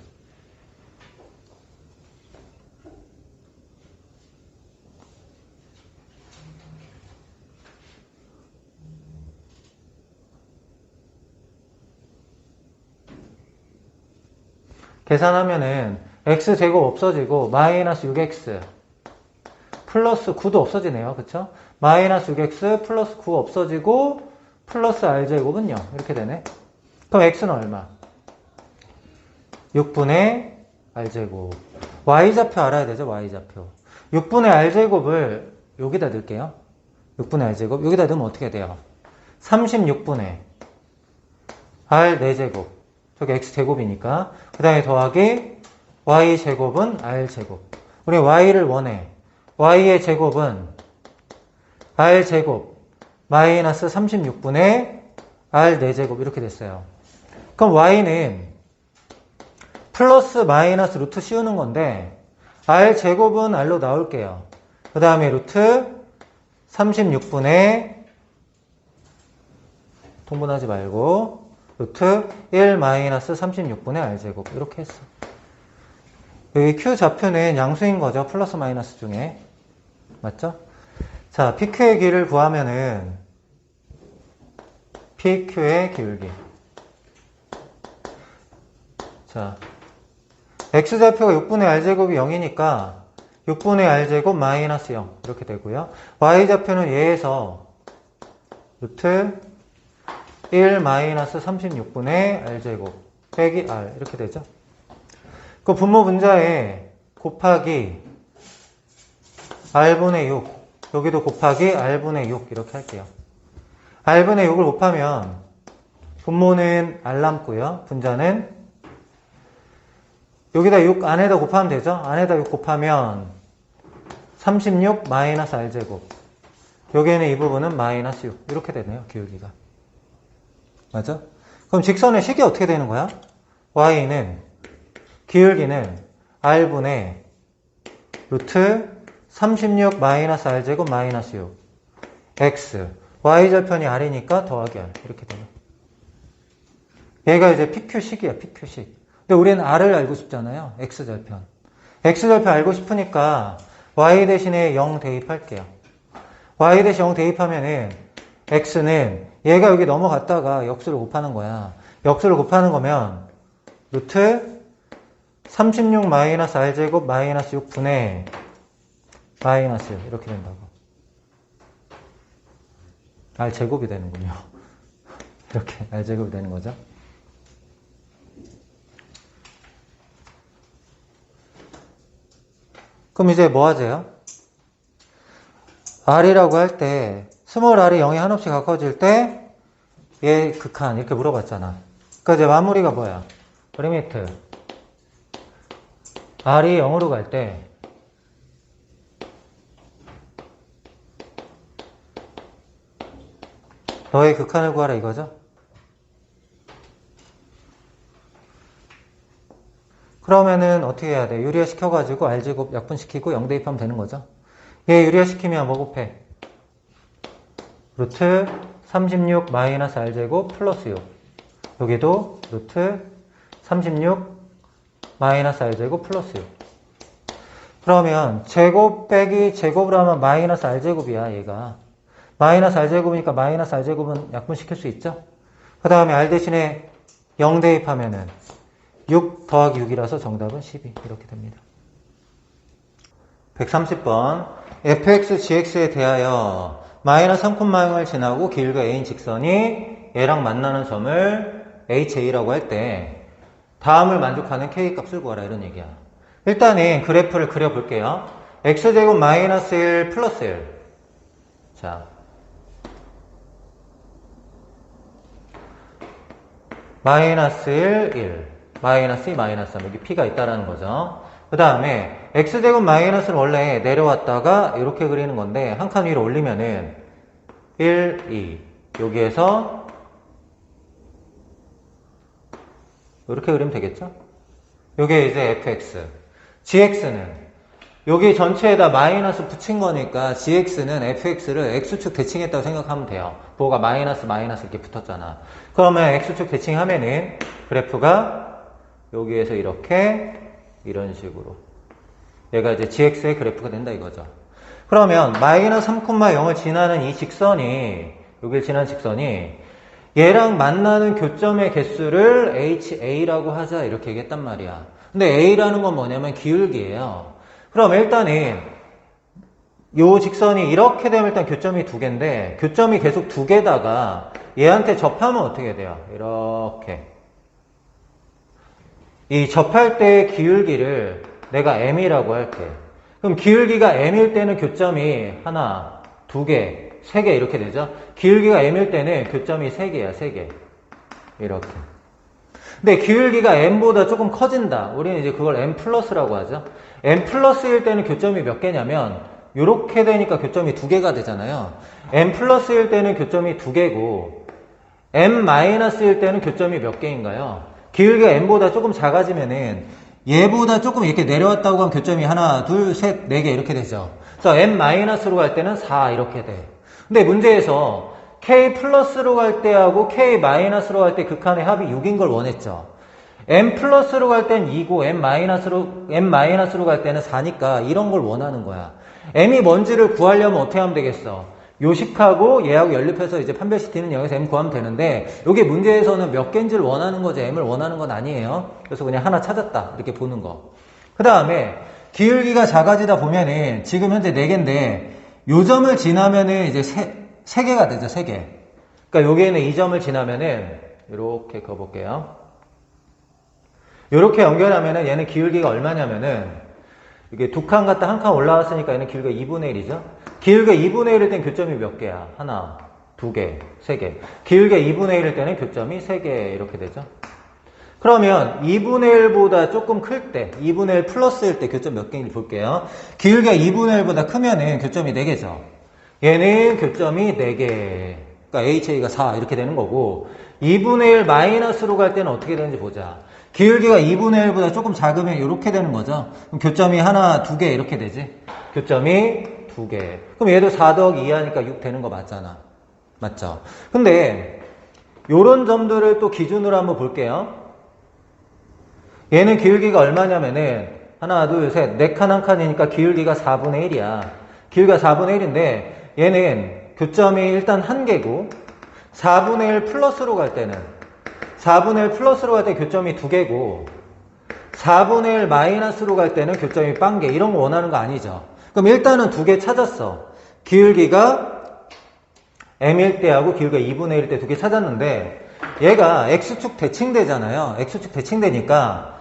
계산하면은 x제곱 없어지고 마이너스 6x 플러스 9도 없어지네요. 그쵸? 마이너스 6x 플러스 9 없어지고 플러스 r제곱은 0 이렇게 되네. 그럼 x는 얼마? 6분의 r제곱. y좌표 알아야 되죠? y좌표. 6분의 r제곱을 여기다 넣을게요. 6분의 r제곱. 여기다 넣으면 어떻게 돼요? 36분의 R 4제곱. 저게 X제곱이니까. 그 다음에 더하기 Y제곱은 R제곱. 우리 Y를 원해. Y의 제곱은 R제곱 마이너스 36분의 R 4제곱 이렇게 됐어요. 그럼 Y는 플러스 마이너스 루트 씌우는 건데 R제곱은 R로 나올게요. 그 다음에 루트 36분의 통분하지 말고 루트 1 마이너스 36분의 R제곱 이렇게 했어. 여기 Q 좌표는 양수인 거죠. 플러스 마이너스 중에. 맞죠? 자, PQ의 길을 구하면은 PQ의 기울기. 자, X좌표가 6분의 R제곱이 0이니까 6분의 R제곱 마이너스 0 이렇게 되고요. Y좌표는 얘에서 루트 1 마이너스 36분의 R제곱 빼기 R 이렇게 되죠. 그 분모 분자에 곱하기 R분의 6 여기도 곱하기 R분의 6 이렇게 할게요. R분의 6을 곱하면 분모는 R 남고요. 분자는 여기다 6 안에다 곱하면 되죠. 안에다 6 곱하면 36 마이너스 R제곱 여기에는 이 부분은 마이너스 6 이렇게 되네요. 기울기가. 맞아? 그럼 직선의 식이 어떻게 되는 거야? Y는 기울기는 R분의 루트 36 마이너스 R제곱 마이너스 6 X Y절편이 R이니까 더하기 R 이렇게 되네. 얘가 이제 PQ식이야. PQ식. 근데 우리는 R을 알고 싶잖아요. X절편. X절편 알고 싶으니까 Y 대신에 0 대입할게요. Y 대신 0 대입하면은 X는 얘가 여기 넘어갔다가 역수를 곱하는 거야. 역수를 곱하는 거면 루트 36 마이너스 R제곱 마이너스 6분의 마이너스 6 이렇게 된다고. R제곱이 되는군요. 이렇게 R제곱이 되는 거죠. 그럼 이제 뭐 하세요? R이라고 할 때 스몰 r이 0에 한없이 가까워질 때 얘 극한 이렇게 물어봤잖아. 그러니까 이제 마무리가 뭐야? 리미트 r이 0으로 갈 때 너의 극한을 구하라 이거죠? 그러면은 어떻게 해야 돼? 유리화 시켜가지고 R제곱 약분시키고 0 대입하면 되는 거죠? 얘 유리화 시키면 뭐 곱해? 루트 36 마이너스 R제곱 플러스 6 여기도 루트 36 마이너스 R제곱 플러스 6 그러면 제곱 빼기 제곱으로 하면 마이너스 R제곱이야 얘가 마이너스 R제곱이니까 마이너스 R제곱은 약분시킬 수 있죠? 그 다음에 R 대신에 0 대입하면은 6 더하기 6이라서 정답은 12 이렇게 됩니다. 130번 fx, gx에 대하여 마이너스 3,0을 지나고 길이가 a인 직선이 얘랑 만나는 점을 ha라고 할 때 다음을 만족하는 k 값을 구하라 이런 얘기야. 일단은 그래프를 그려볼게요. x제곱 마이너스 1 플러스 1 자 마이너스 1, 1 마이너스 2, 마이너스 3 여기 p가 있다라는 거죠. 그 다음에 x제곱 마이너스를 원래 내려왔다가 이렇게 그리는 건데 한 칸 위로 올리면은 1, 2 여기에서 이렇게 그리면 되겠죠? 요게 이제 fx gx는 여기 전체에다 마이너스 붙인 거니까 gx는 fx를 x축 대칭했다고 생각하면 돼요. 뭐가 마이너스 마이너스 이렇게 붙었잖아. 그러면 x축 대칭하면은 그래프가 여기에서 이렇게 이런 식으로 얘가 이제 gx의 그래프가 된다 이거죠. 그러면 마이너스 3,0을 지나는 이 직선이 여기를 지나는 직선이 얘랑 만나는 교점의 개수를 ha라고 하자 이렇게 얘기했단 말이야. 근데 a라는 건 뭐냐면 기울기예요. 그럼 일단은 요 직선이 이렇게 되면 일단 교점이 두 개인데 교점이 계속 두 개다가 얘한테 접하면 어떻게 돼요? 이렇게 이 접할 때의 기울기를 내가 m이라고 할게. 그럼 기울기가 m일 때는 교점이 하나, 2개, 3개 이렇게 되죠. 기울기가 m일 때는 교점이 3개야, 3개. 이렇게. 근데 기울기가 m보다 조금 커진다. 우리는 이제 그걸 m 플러스라고 하죠. m 플러스일 때는 교점이 몇 개냐면 요렇게 되니까 교점이 2개가 되잖아요. m 플러스일 때는 교점이 2개고 m 마이너스일 때는 교점이 몇 개인가요? 기울기가 m보다 조금 작아지면은 얘보다 조금 이렇게 내려왔다고 하면 교점이 하나, 둘, 셋, 4개 이렇게 되죠. 그래서 m 마이너스로 갈 때는 4 이렇게 돼. 근데 문제에서 k 플러스로 갈 때하고 k 마이너스로 갈 때 극한의 합이 6인 걸 원했죠. m 플러스로 갈 땐 2고 m 마이너스로 갈 때는 4니까 이런 걸 원하는 거야. m이 뭔지를 구하려면 어떻게 하면 되겠어? 요식하고 얘하고 연립해서 이제 판별시티는 여기서 m 구하면 되는데 여기 문제에서는 몇 개인지를 원하는 거지 m을 원하는 건 아니에요. 그래서 그냥 하나 찾았다 이렇게 보는 거. 그 다음에 기울기가 작아지다 보면은 지금 현재 4개인데 요 점을 지나면은 이제 3개가 되죠. 3개. 그러니까 여기에는 이 점을 지나면은 이렇게 그어볼게요. 이렇게 연결하면은 얘는 기울기가 얼마냐면은 이게 2칸 갔다 1칸 올라왔으니까 얘는 기울기가 2분의 1이죠. 기울기가 2분의 1일 땐 교점이 몇 개야? 하나, 2개, 3개. 기울기가 2분의 1일 때는 교점이 3개 이렇게 되죠. 그러면 2분의 1보다 조금 클 때, 2분의 1 플러스일 때 교점 몇 개인지 볼게요. 기울기가 2분의 1보다 크면은 교점이 4개죠. 얘는 교점이 4개. 그러니까 HA가 4 이렇게 되는 거고 2분의 1 마이너스로 갈 때는 어떻게 되는지 보자. 기울기가 2분의 1보다 조금 작으면 이렇게 되는 거죠. 그럼 교점이 하나, 2개 이렇게 되지. 교점이 2개. 그럼 얘도 4 더하기 2 하니까 6 되는 거 맞잖아. 맞죠? 근데 요런 점들을 또 기준으로 한번 볼게요. 얘는 기울기가 얼마냐면은 하나, 둘, 셋, 4칸 한 칸이니까 기울기가 4분의 1이야. 기울기가 4분의 1인데 얘는 교점이 일단 1개고 4분의 1 플러스로 갈 때는 4분의 1 플러스로 갈 때 교점이 2개고 4분의 1 마이너스로 갈 때는 교점이 0개 이런 거 원하는 거 아니죠. 그럼 일단은 2개 찾았어. 기울기가 m일 때하고 기울기가 2분의 1일 때 2개 찾았는데 얘가 x축 대칭되잖아요. x축 대칭되니까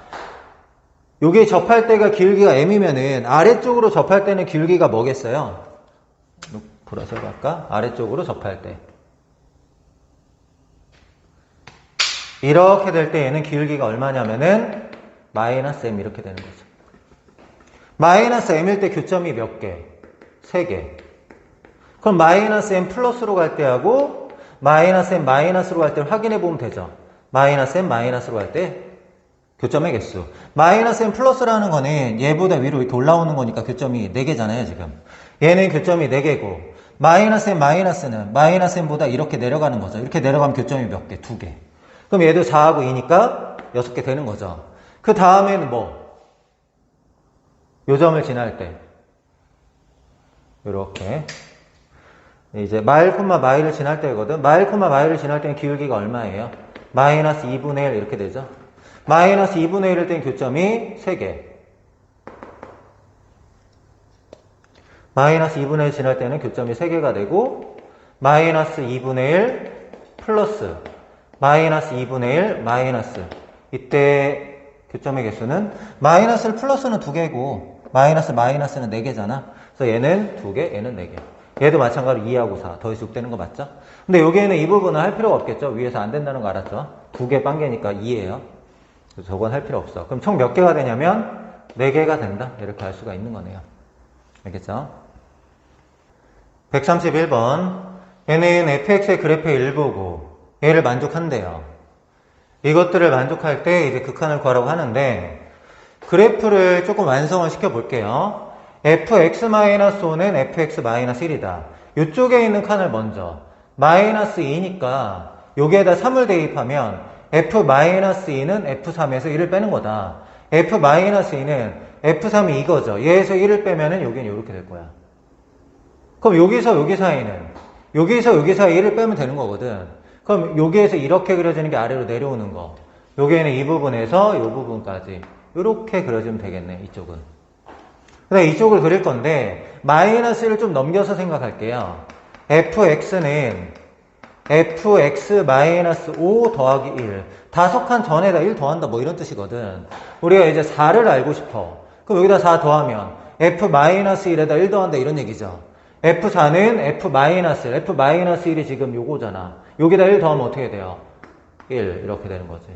요게 접할 때가 기울기가 m이면은 아래쪽으로 접할 때는 기울기가 뭐겠어요? 돌아서 갈까? 아래쪽으로 접할 때 이렇게 될 때 얘는 기울기가 얼마냐면은 마이너스 m 이렇게 되는 거죠. 마이너스 m일 때 교점이 몇 개? 3개. 그럼 마이너스 m 플러스로 갈 때하고 마이너스 m 마이너스로 갈 때 확인해 보면 되죠. 마이너스 m 마이너스로 갈 때 교점의 개수. 마이너스 m 플러스라는 거는 얘보다 위로 이렇게 올라오는 거니까 교점이 4개잖아요, 지금. 얘는 교점이 4개고 마이너스 m 마이너스는 마이너스 m보다 이렇게 내려가는 거죠. 이렇게 내려가면 교점이 몇 개? 2개. 그럼 얘도 4하고 2니까 6개 되는 거죠. 그 다음에는 뭐? 요 점을 지날 때 요렇게 이제 마일, 마일을 지날 때거든. 마일, 마일을 지날 때는 기울기가 얼마예요? 마이너스 2분의 1 이렇게 되죠. 마이너스 2분의 1일 땐 교점이 3개. 마이너스 2분의 1 지날 때는 교점이 3개가 되고 마이너스 2분의 1 플러스 마이너스 2분의 1 마이너스 이때 교점의 개수는 마이너스 플러스는 2개고 마이너스는 4개잖아. 그래서 얘는 2개, 얘는 4개. 얘도 마찬가지로 2하고 4 더해서 6 되는 거 맞죠? 근데 여기에는 이 부분은 할 필요가 없겠죠? 위에서 안 된다는 거 알았죠? 2개 빵개니까 2예요. 그래서 저건 할 필요 없어. 그럼 총 몇 개가 되냐면 4개가 된다. 이렇게 알 수가 있는 거네요. 알겠죠? 131번 얘는 fx의 그래프의 일부고 얘를 만족한대요. 이것들을 만족할 때 이제 극한을 구하라고 하는데 그래프를 조금 완성을 시켜 볼게요. fx-5는 fx-1이다. 이쪽에 있는 칸을 먼저 마이너스 2니까 여기에다 3을 대입하면 f-2는 f3에서 1을 빼는 거다. f-2는 f3이 이거죠. 얘에서 1을 빼면은 여기는 이렇게 될 거야. 그럼 여기서 여기 사이는 여기서 여기 사이 1을 빼면 되는 거거든. 그럼 여기에서 이렇게 그려지는 게 아래로 내려오는 거. 여기에는 이 부분에서 이 부분까지 이렇게 그려지면 되겠네. 이쪽은. 그다음 이쪽을 그릴 건데 마이너스를 좀 넘겨서 생각할게요. fx는 fx-5 더하기 1 다섯 칸 전에다 1 더한다 뭐 이런 뜻이거든. 우리가 이제 4를 알고 싶어. 그럼 여기다 4 더하면 f-1에다 1 더한다 이런 얘기죠. F4는 F-1이 지금 요거잖아. 여기다 1 더하면 어떻게 돼요? 1 이렇게 되는 거지.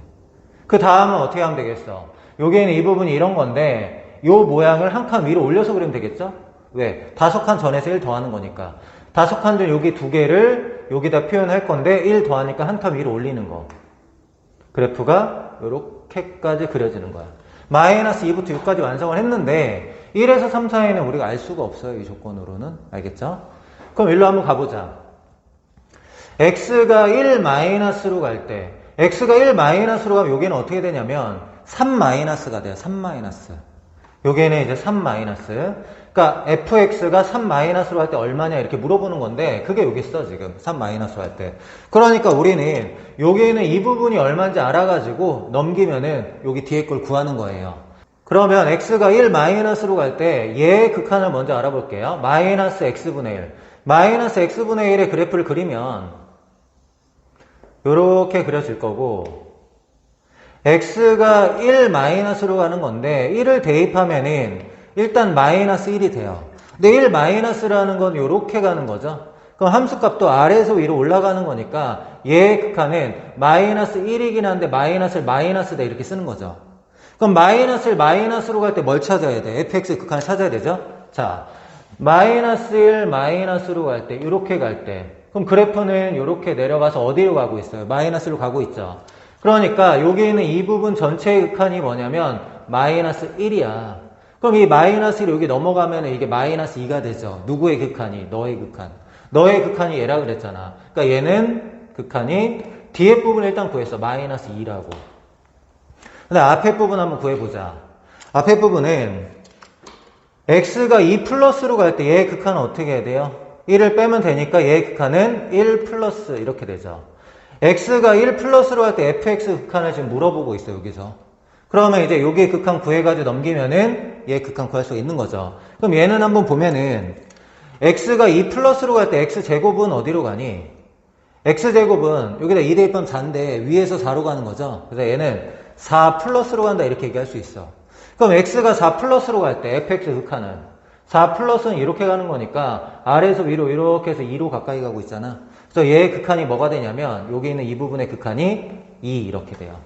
그 다음은 어떻게 하면 되겠어? 여기에는 이 부분이 이런 건데 요 모양을 한 칸 위로 올려서 그리면 되겠죠? 왜? 5칸 전에서 1 더하는 거니까. 5칸 전 여기 2개를 여기다 표현할 건데 1 더하니까 한 칸 위로 올리는 거. 그래프가 요렇게까지 그려지는 거야. 마이너스 2부터 6까지 완성을 했는데 1에서 3 사이는 우리가 알 수가 없어요. 이 조건으로는. 알겠죠? 그럼 일로 한번 가보자. x가 1 마이너스로 갈 때 x가 1 마이너스로 가면 여기는 어떻게 되냐면 3 마이너스가 돼요. 3 마이너스. 여기는 이제 3 마이너스. 그러니까 fx가 3 마이너스로 할 때 얼마냐 이렇게 물어보는 건데 그게 여기 있어 지금 3 마이너스로 할 때. 그러니까 우리는 여기는 이 부분이 얼마인지 알아가지고 넘기면은 여기 뒤에 걸 구하는 거예요. 그러면 x가 1 마이너스로 갈 때 얘의 극한을 먼저 알아볼게요. 마이너스 x분의 1. 마이너스 x분의 1의 그래프를 그리면 요렇게 그려질 거고 x가 1 마이너스로 가는 건데 1을 대입하면은 일단 마이너스 1이 돼요. 근데 1 마이너스라는 건 요렇게 가는 거죠. 그럼 함수값도 아래에서 위로 올라가는 거니까 얘의 극한은 마이너스 1이긴 한데 마이너스를 마이너스다 이렇게 쓰는 거죠. 그럼 마이너스를 마이너스로 갈 때 뭘 찾아야 돼? fx의 극한을 찾아야 되죠? 자, 마이너스 1 마이너스로 갈 때 이렇게 갈 때 그럼 그래프는 이렇게 내려가서 어디로 가고 있어요? 마이너스로 가고 있죠. 그러니까 여기는 이 부분 전체의 극한이 뭐냐면 마이너스 1이야. 그럼 이 마이너스 1이 여기 넘어가면 이게 마이너스 2가 되죠. 누구의 극한이? 너의 극한. 너의 극한이 얘라 그랬잖아. 그러니까 얘는 극한이 뒤에 부분 일단 구했어. 마이너스 2라고. 근데 앞에 부분 한번 구해보자. 앞에 부분은 x가 2 플러스로 갈 때 얘의 극한은 어떻게 해야 돼요? 1을 빼면 되니까 얘의 극한은 1 플러스 이렇게 되죠. x가 1 플러스로 할 때 fx 극한을 지금 물어보고 있어요. 여기서. 그러면 이제 여기의 극한 구해가지고 넘기면은 얘의 극한 구할 수 있는 거죠. 그럼 얘는 한번 보면은 x가 2 플러스로 갈 때 x제곱은 어디로 가니? x제곱은 여기다 2 대입하면 4인데 위에서 4로 가는 거죠. 그래서 얘는 4 플러스로 간다 이렇게 얘기할 수 있어. 그럼 x가 4 플러스로 갈 때 fx 극한은 4 플러스는 이렇게 가는 거니까 아래에서 위로 이렇게 해서 2로 가까이 가고 있잖아. 그래서 얘의 극한이 뭐가 되냐면 여기 있는 이 부분의 극한이 2 이렇게 돼요.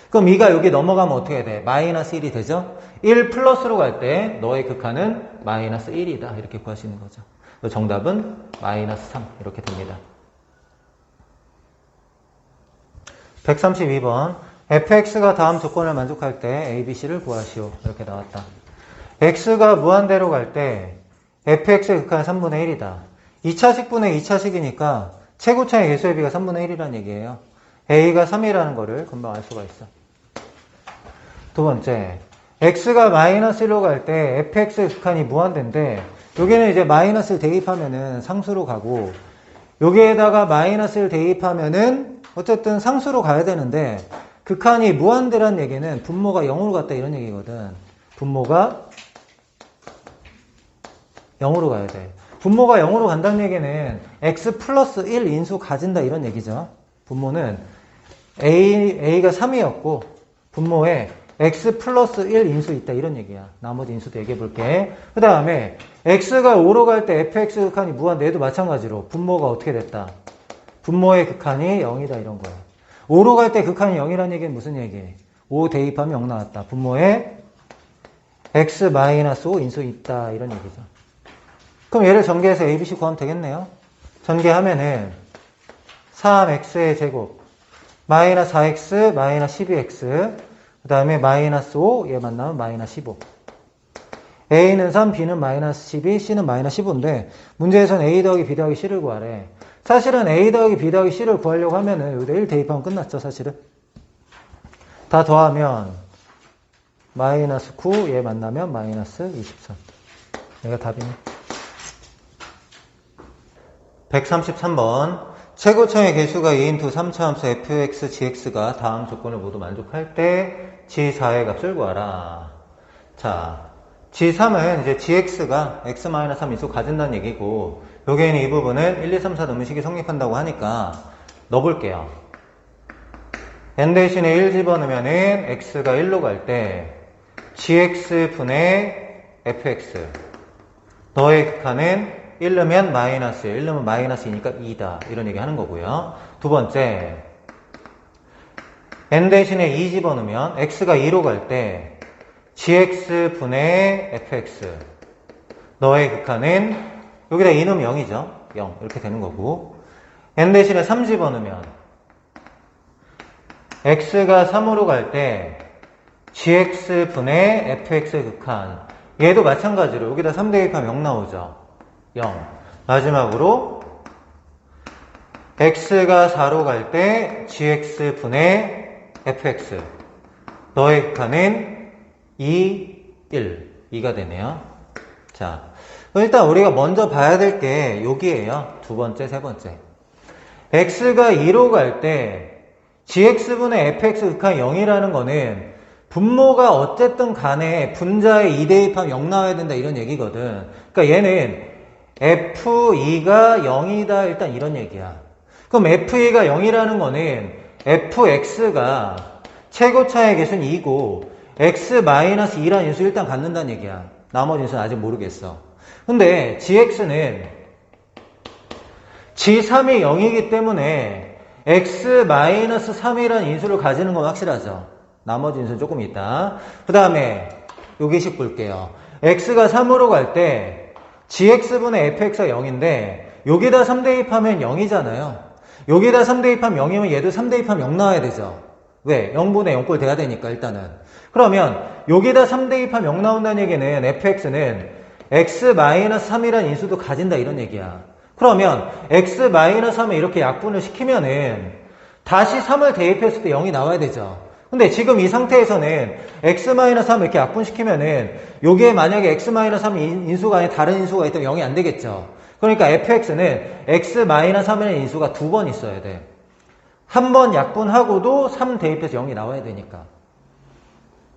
그럼 2가 여기 넘어가면 어떻게 돼? 마이너스 1이 되죠? 1 플러스로 갈 때 너의 극한은 마이너스 1이다 이렇게 구할 수 있는 거죠. 정답은 마이너스 3 이렇게 됩니다. 132번 fx가 다음 조건을 만족할 때 a, b, c를 구하시오 이렇게 나왔다. x가 무한대로 갈 때 fx의 극한은 3분의 1이다. 2차식분의 2차식이니까 최고차의 개수의 비가 3분의 1이라는 얘기예요. a가 3이라는 거를 금방 알 수가 있어. 두 번째, x가 마이너스 1로 갈 때 fx의 극한이 무한대인데 여기는 이제 마이너스를 대입하면은 상수로 가고 여기에다가 마이너스를 대입하면은 어쨌든 상수로 가야 되는데 극한이 무한대라는 얘기는 분모가 0으로 갔다 이런 얘기거든. 분모가 0으로 가야 돼. 분모가 0으로 간다는 얘기는 x 플러스 1 인수 가진다 이런 얘기죠. 분모는 a가 3이었고 분모에 x 플러스 1 인수 있다 이런 얘기야. 나머지 인수도 얘기해 볼게. 그 다음에 x가 5로 갈 때 fx 극한이 무한대. 얘도 마찬가지로 분모가 어떻게 됐다? 분모의 극한이 0이다 이런 거야. 5로 갈 때 극한이 0이라는 얘기는 무슨 얘기? 5 대입하면 0 나왔다. 분모에 x-5 인수 있다 이런 얘기죠. 그럼 얘를 전개해서 a, b, c 구하면 되겠네요. 전개하면은 3x의 제곱 마이너스 4x 마이너스 12x 그 다음에 마이너스 5 얘 만나면 마이너스 15 a는 3, b는 마이너스 12, c는 마이너스 15인데 문제에서는 a 더하기 b 더하기 c를 구하래. 사실은 a 더하기 b 더하기 c를 구하려고 하면은 여기다 1 대입하면 끝났죠. 사실은 다 더하면 마이너스 9 얘 만나면 마이너스 23 얘가 답이네. 133번 최고차의 개수가 2인투 3차함수 fx, gx가 다음 조건을 모두 만족할 때 g4의 값을 구하라. 자, g3은 이제 gx가 x-3 인수 가진다는 얘기고 여기에는 이 부분은 1, 2, 3, 4 넣으면 식이 성립한다고 하니까 넣어볼게요. n 대신에 1 집어넣으면은 x가 1로 갈 때 gx분의 fx 너의 극한은 1 넣으면 마이너스 1 넣으면 마이너스 2니까 2다. 이런 얘기 하는 거고요. 두 번째, n 대신에 2 집어넣으면 x가 2로 갈 때 gx분의 fx 너의 극한은 여기다 2 넣으면 0이죠. 0 이렇게 되는 거고, n 대신에 3 집어넣으면 x가 3으로 갈 때 gx분의 fx의 극한, 얘도 마찬가지로 여기다 3 대입하면 0 나오죠. 0. 마지막으로 x가 4로 갈 때 gx분의 fx 너의 극한은 2, 1 2가 되네요. 자, 일단 우리가 먼저 봐야 될 게 여기에요. 두 번째, 세 번째. x가 2로 갈 때 gx분의 fx 극한 0이라는 거는 분모가 어쨌든 간에 분자에 2 대입하면 0 나와야 된다 이런 얘기거든. 그러니까 얘는 f2가 0이다 일단 이런 얘기야. 그럼 f2가 0이라는 거는 fx가 최고차의 개수는 2고 x-2라는 인수 일단 갖는다는 얘기야. 나머지 인수는 아직 모르겠어. 근데 gx는 g3이 0이기 때문에 x-3이라는 인수를 가지는 건 확실하죠. 나머지 인수는 조금 있다. 그 다음에 요기식 볼게요. x가 3으로 갈 때 gx분의 fx가 0인데 여기다 3 대입하면 0이잖아요. 여기다 3 대입하면 0이면 얘도 3 대입하면 0 나와야 되죠. 왜? 0분의 0꼴 돼야 되니까 일단은. 그러면 여기다 3 대입하면 0 나온다는 얘기는 fx는 x-3이라는 인수도 가진다 이런 얘기야. 그러면 x-3을 이렇게 약분을 시키면은 다시 3을 대입했을 때 0이 나와야 되죠. 근데 지금 이 상태에서는 x-3 이렇게 약분시키면은 요게 만약에 x-3 인수가 아닌 다른 인수가 있다면 0이 안 되겠죠. 그러니까 fx는 x-3이라는 인수가 2번 있어야 돼. 한 번 약분하고도 3 대입해서 0이 나와야 되니까.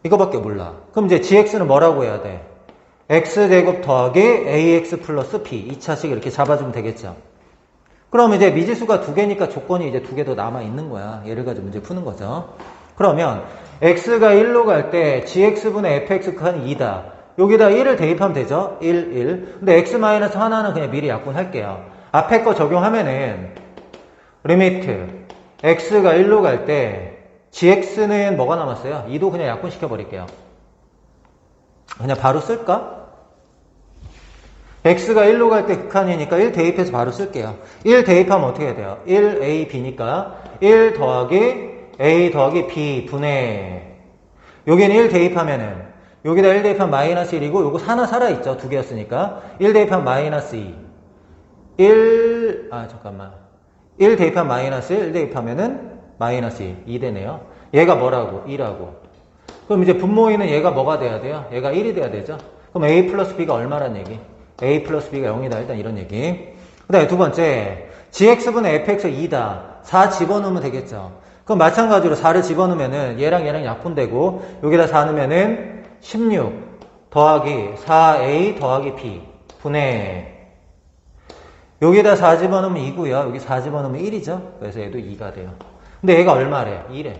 이거밖에 몰라. 그럼 이제 gx는 뭐라고 해야 돼? x제곱 더하기 ax 플러스 b 2차식 이렇게 잡아주면 되겠죠. 그럼 이제 미지수가 2개니까 조건이 이제 2개 더 남아있는 거야. 얘를 가지고 문제 푸는 거죠. 그러면 x가 1로 갈 때 gx분의 fx 극한이 2다. 여기다 1을 대입하면 되죠. 1, 1. 근데 x-1는 그냥 미리 약분할게요. 앞에 거 적용하면은 리미트 x가 1로 갈 때 gx는 뭐가 남았어요? 2도 그냥 약분시켜 버릴게요. 그냥 바로 쓸까? x가 1로 갈 때 극한이니까 1 대입해서 바로 쓸게요. 1 대입하면 어떻게 해야 돼요? 1a, b니까 1 더하기 a 더하기 b 분의, 여기는 1 대입하면은 여기다 1 대입하면 마이너스 1이고 요거 하나 살아있죠. 2개였으니까 1 대입하면 마이너스 2 1 대입하면 마이너스 1 대입하면은 마이너스 2 되네요. 얘가 뭐라고? 2라고. 그럼 이제 분모인은 얘가 뭐가 돼야 돼요? 얘가 1이 돼야 되죠. 그럼 a 플러스 b가 얼마란 얘기? a 플러스 b가 0이다 일단 이런 얘기. 그 다음에 두 번째 gx분의 fx가 2다 4 집어넣으면 되겠죠. 그럼 마찬가지로 4를 집어넣으면은 얘랑 약분되고 여기다 4 넣으면은 16 더하기 4a 더하기 b 분의, 여기다 4 집어넣으면 2고요. 여기 4 집어넣으면 1이죠. 그래서 얘도 2가 돼요. 근데 얘가 얼마래? 2래.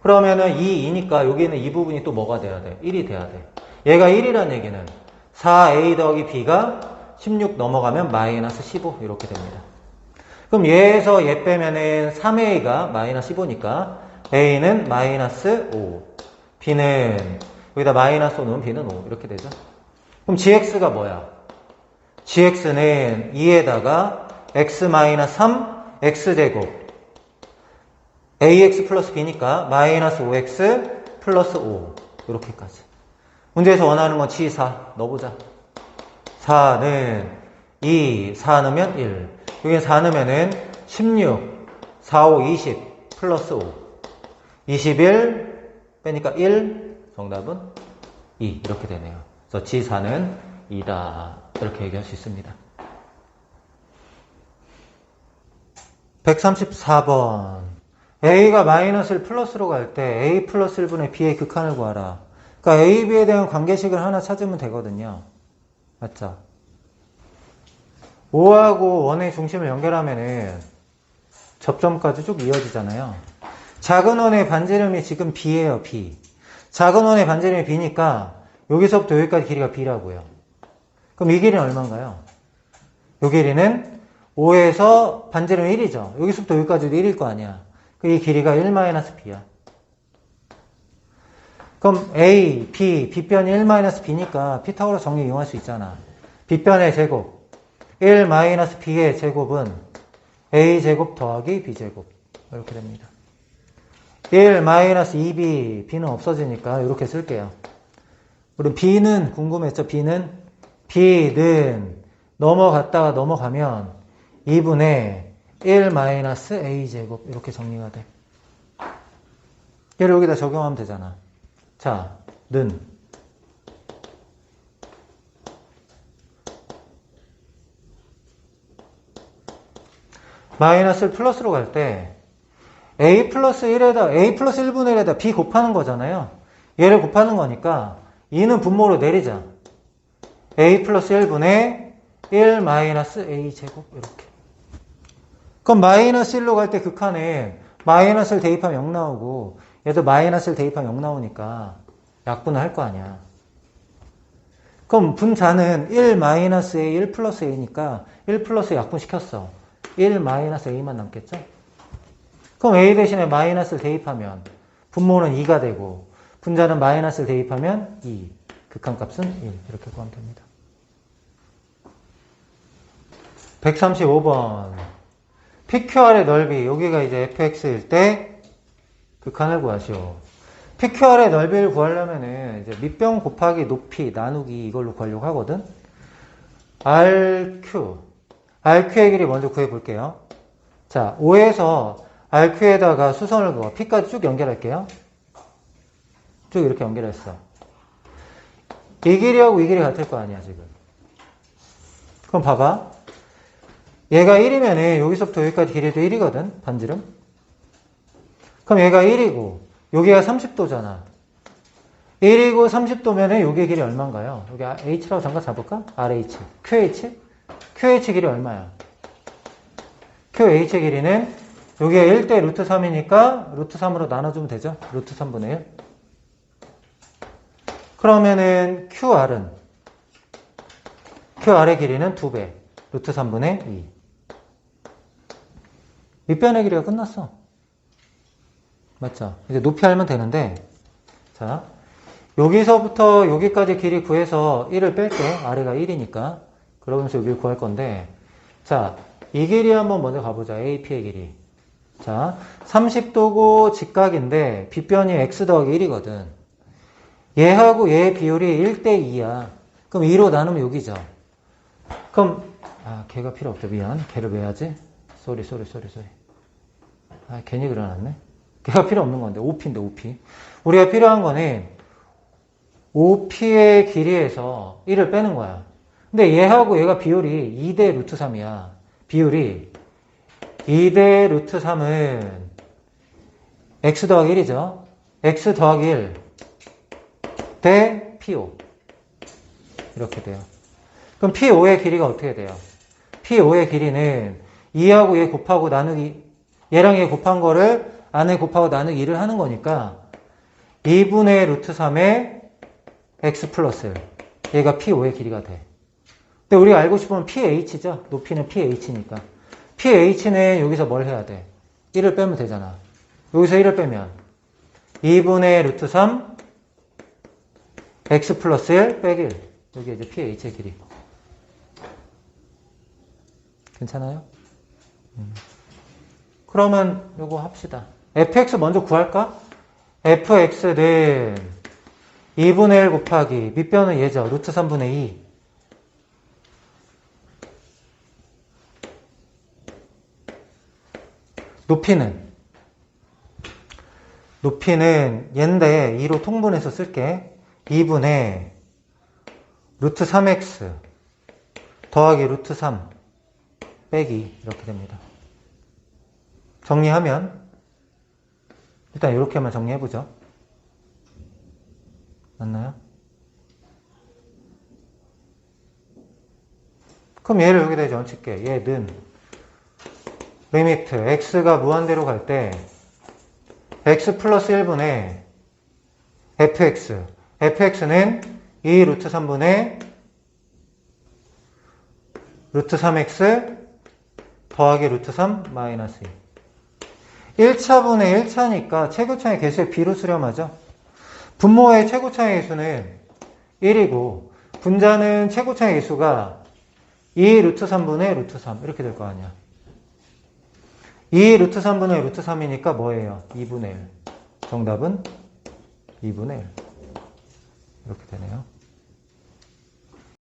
그러면은 2니까 여기는 이 부분이 또 뭐가 돼야 돼? 1이 돼야 돼. 얘가 1이란 얘기는 4a 더하기 b가 16 넘어가면 마이너스 15 이렇게 됩니다. 그럼 얘에서 얘 빼면은 3a가 마이너스 15니까 a는 마이너스 5, b는 여기다 마이너스 5 넣으면 b는 5 이렇게 되죠. 그럼 gx가 뭐야? gx는 2에다가 x-3 x제곱 ax 플러스 b니까 마이너스 5x 플러스 5 이렇게까지. 문제에서 원하는 건 g4 넣어보자. 4는 2, 4 넣으면 1. 여기 4 넣으면은 16, 4, 5, 20 플러스 5 21 빼니까 1, 정답은 2 이렇게 되네요. 그래서 G4는 2다 이렇게 얘기할 수 있습니다. 134번 A가 마이너스 1 플러스로 갈 때 A 플러스 1분의 B의 극한을 구하라. 그러니까 A, B에 대한 관계식을 하나 찾으면 되거든요. 맞죠? 5하고 1의 중심을 연결하면은 접점까지 쭉 이어지잖아요. 작은 원의 반지름이 지금 B예요, B. 작은 원의 반지름이 B니까 여기서부터 여기까지 길이가 B라고요. 그럼 이 길이는 얼마인가요? 요 길이는 5에서 반지름 1이죠. 여기서부터 여기까지도 1일 거 아니야. 이 길이가 1-b야. 그럼 A, B, B변이 1-b니까 피타고라스 정리 이용할 수 있잖아. B변의 제곱 1-b의 제곱은 A제곱 더하기 B제곱 이렇게 됩니다. 1-2b, B는 없어지니까 이렇게 쓸게요. 그럼 B는 궁금했죠? B는 넘어갔다가 넘어가면 2분의 1-a제곱 이렇게 정리가 돼. 얘를 여기다 적용하면 되잖아. 자, 는 마이너스를 플러스로 갈 때 a 플러스 1분의 1에다 b 곱하는 거잖아요. 얘를 곱하는 거니까 2는 분모로 내리자. a 플러스 1분의 1-a제곱 이렇게. 그럼 마이너스 1로 갈 때 극한에 마이너스를 대입하면 0 나오고 얘도 마이너스를 대입하면 0 나오니까 약분을 할 거 아니야. 그럼 분자는 1-a, 1 플러스 a니까 1 플러스 약분시켰어. 1-a만 남겠죠? 그럼 a 대신에 마이너스를 대입하면 분모는 2가 되고 분자는 마이너스를 대입하면 2. 극한값은 1. 이렇게 구하면 됩니다. 135번. PQR의 넓이, 여기가 이제 fx일 때 극한을 구하시오. PQR의 넓이를 구하려면은 이제 밑변 곱하기 높이 나누기 이걸로 구하려고 하거든. RQ의 길이 먼저 구해볼게요. 자, 5에서 RQ에다가 수선을 그어 P까지 쭉 연결할게요. 쭉 이렇게 연결했어. 이 길이하고 이 길이 같을 거 아니야, 지금. 그럼 봐봐. 얘가 1이면 여기서부터 여기까지 길이도 1이거든, 반지름. 그럼 얘가 1이고, 여기가 30도잖아. 1이고 30도면 여기의 길이 얼마인가요? 여기 H라고 잠깐 잡을까? RH. QH? QH 길이 얼마야? QH 길이는 여기가 1대 루트 3이니까 루트 3으로 나눠주면 되죠? 루트 3분의 1. 그러면은 QR의 길이는 2배. 루트 3분의 2. 밑변의 길이가 끝났어. 맞죠? 이제 높이 알면 되는데, 자, 여기서부터 여기까지 길이 구해서 1을 뺄게. 아래가 1이니까. 그러면서 여기를 구할 건데, 자, 이 길이 한번 먼저 가보자. AP의 길이. 자, 30도고 직각인데, 빗변이 x 더하기 1이거든. 얘하고 얘의 비율이 1대2야. 그럼 2로 나누면 여기죠. 그럼, 걔가 필요 없죠. 미안. 걔를 왜 하지? 쏘리. 괜히 그려놨네. 걔가 필요 없는 건데, OP인데, OP. 우리가 필요한 거는, OP의 길이에서 1을 빼는 거야. 근데 얘하고 얘가 비율이 2대 루트 3이야. 비율이 2대 루트 3은 x 더하기 1이죠. x 더하기 1 대 P5. 이렇게 돼요. 그럼 P5의 길이가 어떻게 돼요? P5의 길이는 2하고 얘 곱하고 나누기, 얘랑 얘 곱한 거를 안에 곱하고 나누기 2를 하는 거니까 2분의 루트 3의 x 플러스 얘가 P5의 길이가 돼. 근데 우리가 알고 싶으면 PH죠. 높이는 PH니까. PH는 여기서 뭘 해야 돼? 1을 빼면 되잖아. 여기서 1을 빼면 2분의 루트 3 x 플러스 1 빼기 1. 여기 이제 PH의 길이. 괜찮아요? 그러면 요거 합시다. fx 먼저 구할까? fx는 2분의 1 곱하기 밑변은 얘죠. 루트 3분의 2. 높이는 얘인데 2로 통분해서 쓸게. 2분의 루트 3x 더하기 루트 3 빼기 이렇게 됩니다. 정리하면 일단 이렇게만 정리해보죠. 맞나요? 그럼 얘를 여기다 이제 얹힐게. 얘는 리미트 x가 무한대로 갈 때 x 플러스 1분의 fx는 2 루트 3분의 루트 3x 더하기 루트 3 마이너스 2. 1차분의 1차니까 최고차의 개수의 비로 수렴하죠. 분모의 최고차의 개수는 1이고 분자는 최고차의 개수가 2 루트 3분의 루트 3 이렇게 될 거 아니야. 2 루트 3분의 루트 3이니까 뭐예요? 2분의 1. 정답은 2분의 1. 이렇게 되네요.